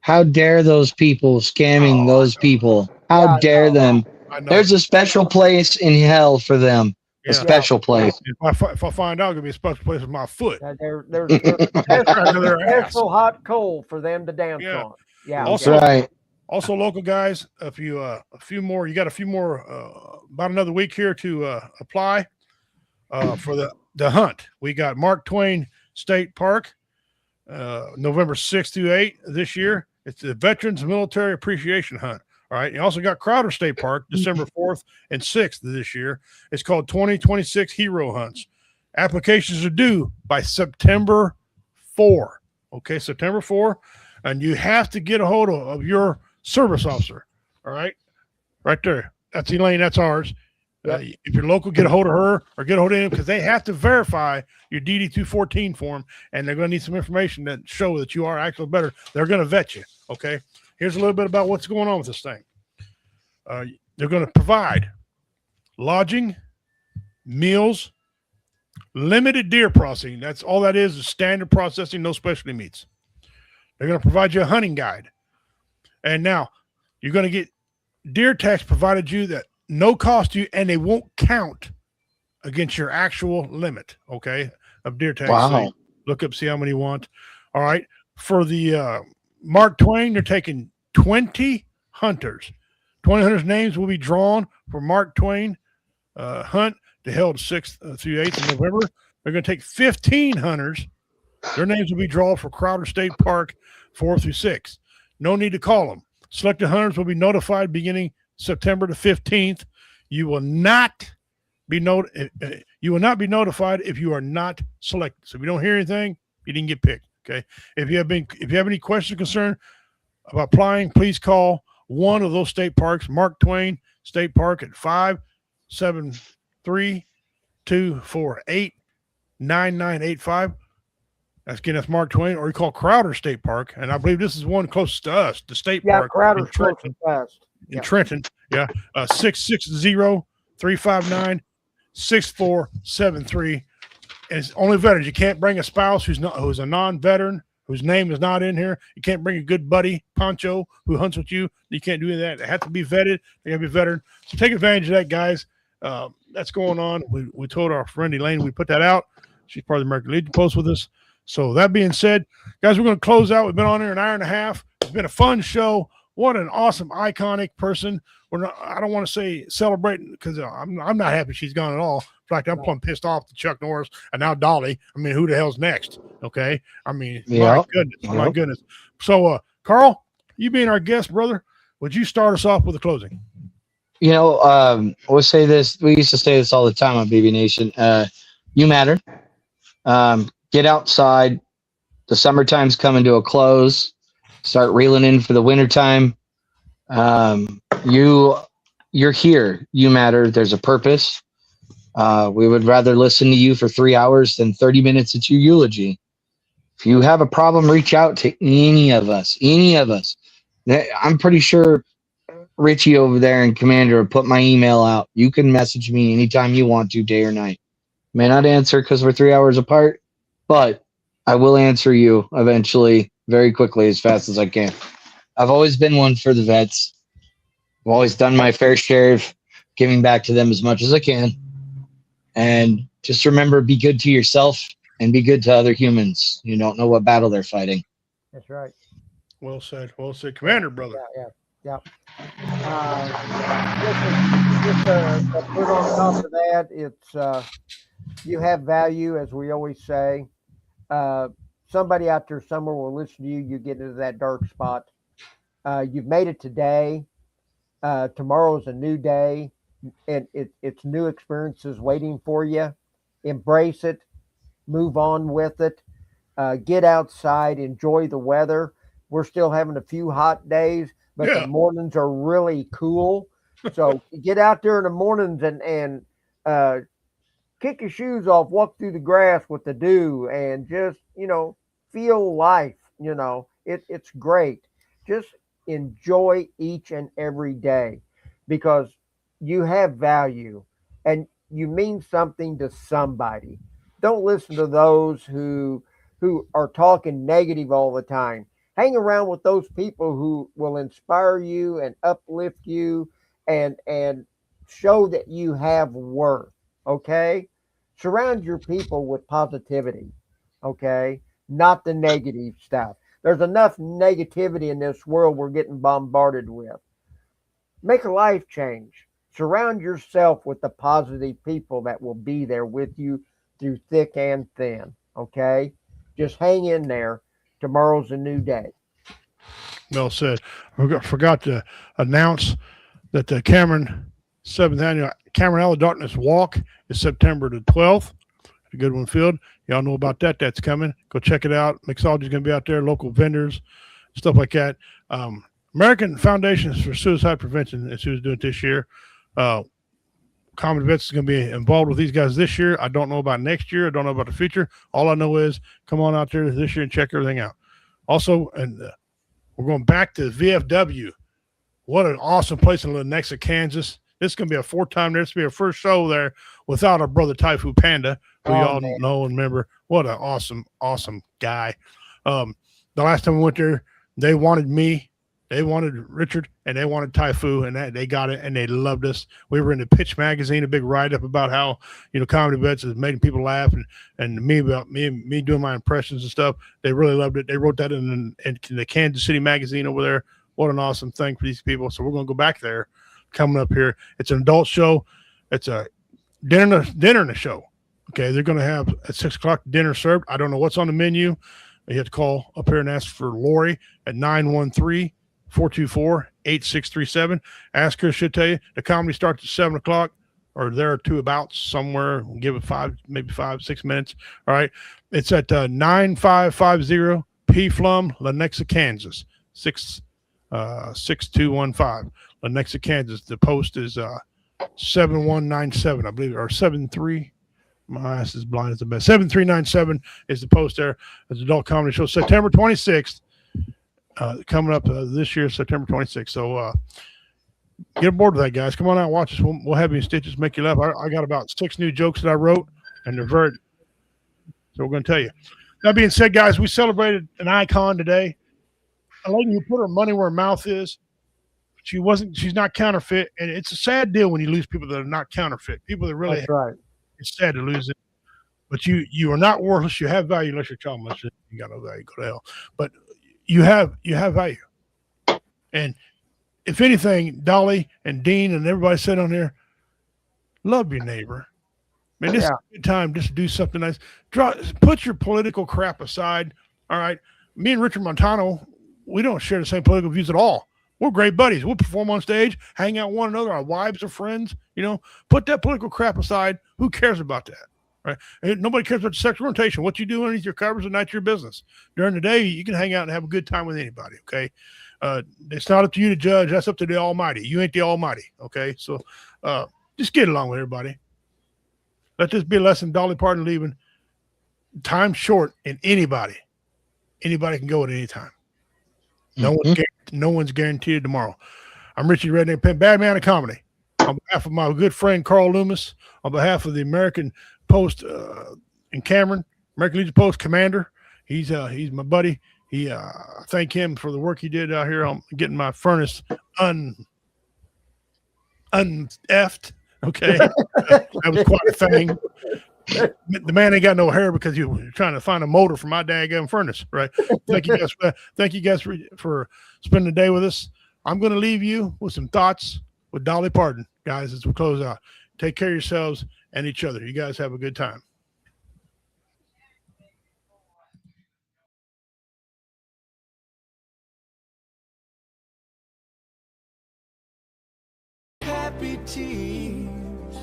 those people scamming those people? How dare them? There's a special place in hell for them. A special place. If I find out, it's gonna be a special place with my foot. There's special hot coal for them to dance on. Yeah. Also, right. Also, local guys, if you a few more, you got a few more, about another week here to apply for the hunt. We got Mark Twain State Park, November 6th through 8th this year. It's the Veterans Military Appreciation Hunt. All right. You also got Crowder State Park, December 4th and 6th this year. It's called 2026 Hero Hunts. Applications are due by September 4. Okay, September 4. And you have to get a hold of your service officer. All right. Right there. That's Elaine. That's ours. If you're local, get a hold of her or get a hold of him because they have to verify your DD-214 form, and they're going to need some information that show that you are actually better. They're going to vet you. Okay. Here's a little bit about what's going on with this thing. They're going to provide lodging, meals, limited deer processing. That's all that is standard processing, no specialty meats. They're going to provide you a hunting guide. And now you're going to get deer tax provided you that no cost to you, and they won't count against your actual limit, okay, of deer tax. Wow. So look up, see how many you want. All right. For the Mark Twain, they're taking 20 hunters. 20 hunters' names will be drawn for Mark Twain hunt to held 6th through 8th of November. They're going to take 15 hunters. Their names will be drawn for Crowder State Park 4th through 6th. No need to call them. Selected hunters will be notified beginning September the 15th. You will not be notified if you are not selected. So if you don't hear anything, you didn't get picked. Okay. If you have any questions or concern about applying, please call one of those state parks, Mark Twain State Park, at 573-248-9985. That's Mark Twain, or you call Crowder State Park, and I believe this is one closest to us, the state park. Crowder's in Trenton. closest. In Trenton, 660-359-6473. And it's only veterans. You can't bring a spouse who's a non-veteran, whose name is not in here. You can't bring a good buddy, Poncho, who hunts with you. You can't do that. They have to be vetted. They got to be veteran. So take advantage of that, guys. That's going on. We told our friend Elaine we put that out. She's part of the American Legion Post with us. So that being said, guys, we're going to close out. We've been on here an hour and a half. It's been a fun show. What an awesome, iconic person. I don't want to say celebrating because I'm not happy she's gone at all. In fact, I'm plumb pissed off to Chuck Norris and now Dolly. I mean, who the hell's next? Okay. I mean, my goodness. So, Carl, you being our guest, brother, would you start us off with a closing? We'll say this. We used to say this all the time on BB Nation. You matter. Get outside. The summertime's coming to a close. Start reeling in for the wintertime. You're here. You matter. There's a purpose. We would rather listen to you for 3 hours than 30 minutes at your eulogy. If you have a problem, reach out to any of us. I'm pretty sure Richie over there and Commander put my email out. You can message me anytime you want to, day or night. May not answer because we're 3 hours apart, but I will answer you eventually, very quickly, as fast as I can. I've always been one for the vets. I've always done my fair share of giving back to them as much as I can. And just remember, be good to yourself and be good to other humans. You don't know what battle they're fighting. That's right. Well said. Well said. Commander, brother. Yeah. Just to put on top of that, it's you have value, as we always say. Somebody out there somewhere will listen to you. You get into that dark spot. You've made it today. Tomorrow's a new day, and it's new experiences waiting for you. Embrace it. Move on with it. Get outside. Enjoy the weather. We're still having a few hot days, but the mornings are really cool. So get out there in the mornings and kick your shoes off, walk through the grass with the dew, and just, feel life. It's great. Just enjoy each and every day because you have value and you mean something to somebody. Don't listen to those who are talking negative all the time. Hang around with those people who will inspire you and uplift you and show that you have worth. Okay? Surround your people with positivity. Okay? Not the negative stuff. There's enough negativity in this world we're getting bombarded with. Make a life change. Surround yourself with the positive people that will be there with you through thick and thin. Okay? Just hang in there. Tomorrow's a new day. Well said. I forgot to announce that the Cameron 7th Annual Cameron Out of Darkness Walk is September the 12th at Goodwin Field. Y'all know about that. That's coming. Go check it out. Mixology's going to be out there, local vendors, stuff like that. American Foundations for Suicide Prevention is who's doing it this year. Common Vets is going to be involved with these guys this year. I don't know about next year. I don't know about the future. All I know is come on out there this year and check everything out. Also, and we're going back to VFW. What an awesome place in Lenexa, Kansas. This is going to be a 4th time there. This will be our first show there without our brother Typhoon Panda, who y'all know and remember. What an awesome, awesome guy. The last time we went there, they wanted me, they wanted Richard, and they wanted Typhoon, and they got it, and they loved us. We were in the Pitch magazine, a big write-up about how, Comedy Vets is making people laugh, and me doing my impressions and stuff. They really loved it. They wrote that in the Kansas City magazine over there. What an awesome thing for these people. So we're going to go back there coming up here. It's an adult show. It's a dinner and a show. Okay, they're going to have at 6 o'clock dinner served. I don't know what's on the menu. You have to call up here and ask for Lori at 913-424-8637. Ask her, she'll tell you. The comedy starts at 7 o'clock or there are two about somewhere. We'll give it 6 minutes. All right. It's at 9550 P Flum, Lenexa, Kansas, 6215. Lenexa, Kansas. The post is 7197, I believe, or 73. My ass is blind as the best. 7397 is the post there. It's Adult Comedy Show, September 26th. Coming up this year, September 26th. So get aboard with that, guys. Come on out, watch us. We'll have you in stitches, make you laugh. I got about 6 new jokes that I wrote, and they're very. So we're going to tell you. That being said, guys, we celebrated an icon today. A lady who put her money where her mouth is. She's not counterfeit, and it's a sad deal when you lose people that are not counterfeit. People that really. That's right. It's sad to lose it, but you are not worthless. You have value unless you're child molested. You got no value. Go to hell. But you have value. And if anything, Dolly and Dean and everybody said on there, love your neighbor. Man, this is a good time just to do something nice. Put your political crap aside. All right. Me and Richard Montano, we don't share the same political views at all. We're great buddies. We'll perform on stage, hang out with one another. Our wives are friends. Put that political crap aside. Who cares about that? Right? And nobody cares about your sexual orientation. What you do underneath your covers is not your business. During the day, you can hang out and have a good time with anybody. Okay. It's not up to you to judge. That's up to the Almighty. You ain't the Almighty. Okay. So just get along with everybody. Let this be a lesson. Dolly Parton leaving. Time's short, and anybody can go at any time. No one's guaranteed tomorrow. I'm Richie Redneck Penn, bad man of comedy. On behalf of my good friend Carl Loomis, on behalf of the American Post in Cameron, American Legion Post commander, he's my buddy. I thank him for the work he did out here on getting my furnace un-effed. Okay, that was quite a thing. The man ain't got no hair because you were trying to find a motor for my daggum furnace, right? Thank you guys for spending the day with us. I'm going to leave you with some thoughts with Dolly Parton, guys, as we close out. Take care of yourselves and each other. You guys have a good time. Happy tears,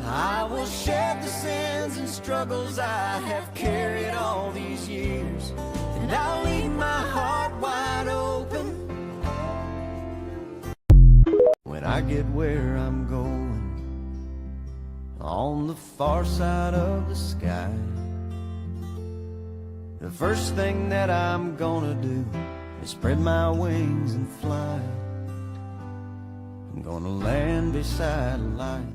I will shed the sins and struggles I have carried all these years, and I'll leave my heart wide open when I get where I'm going, on the far side of the sky. The first thing that I'm gonna do is spread my wings and fly. I'm gonna land beside a light.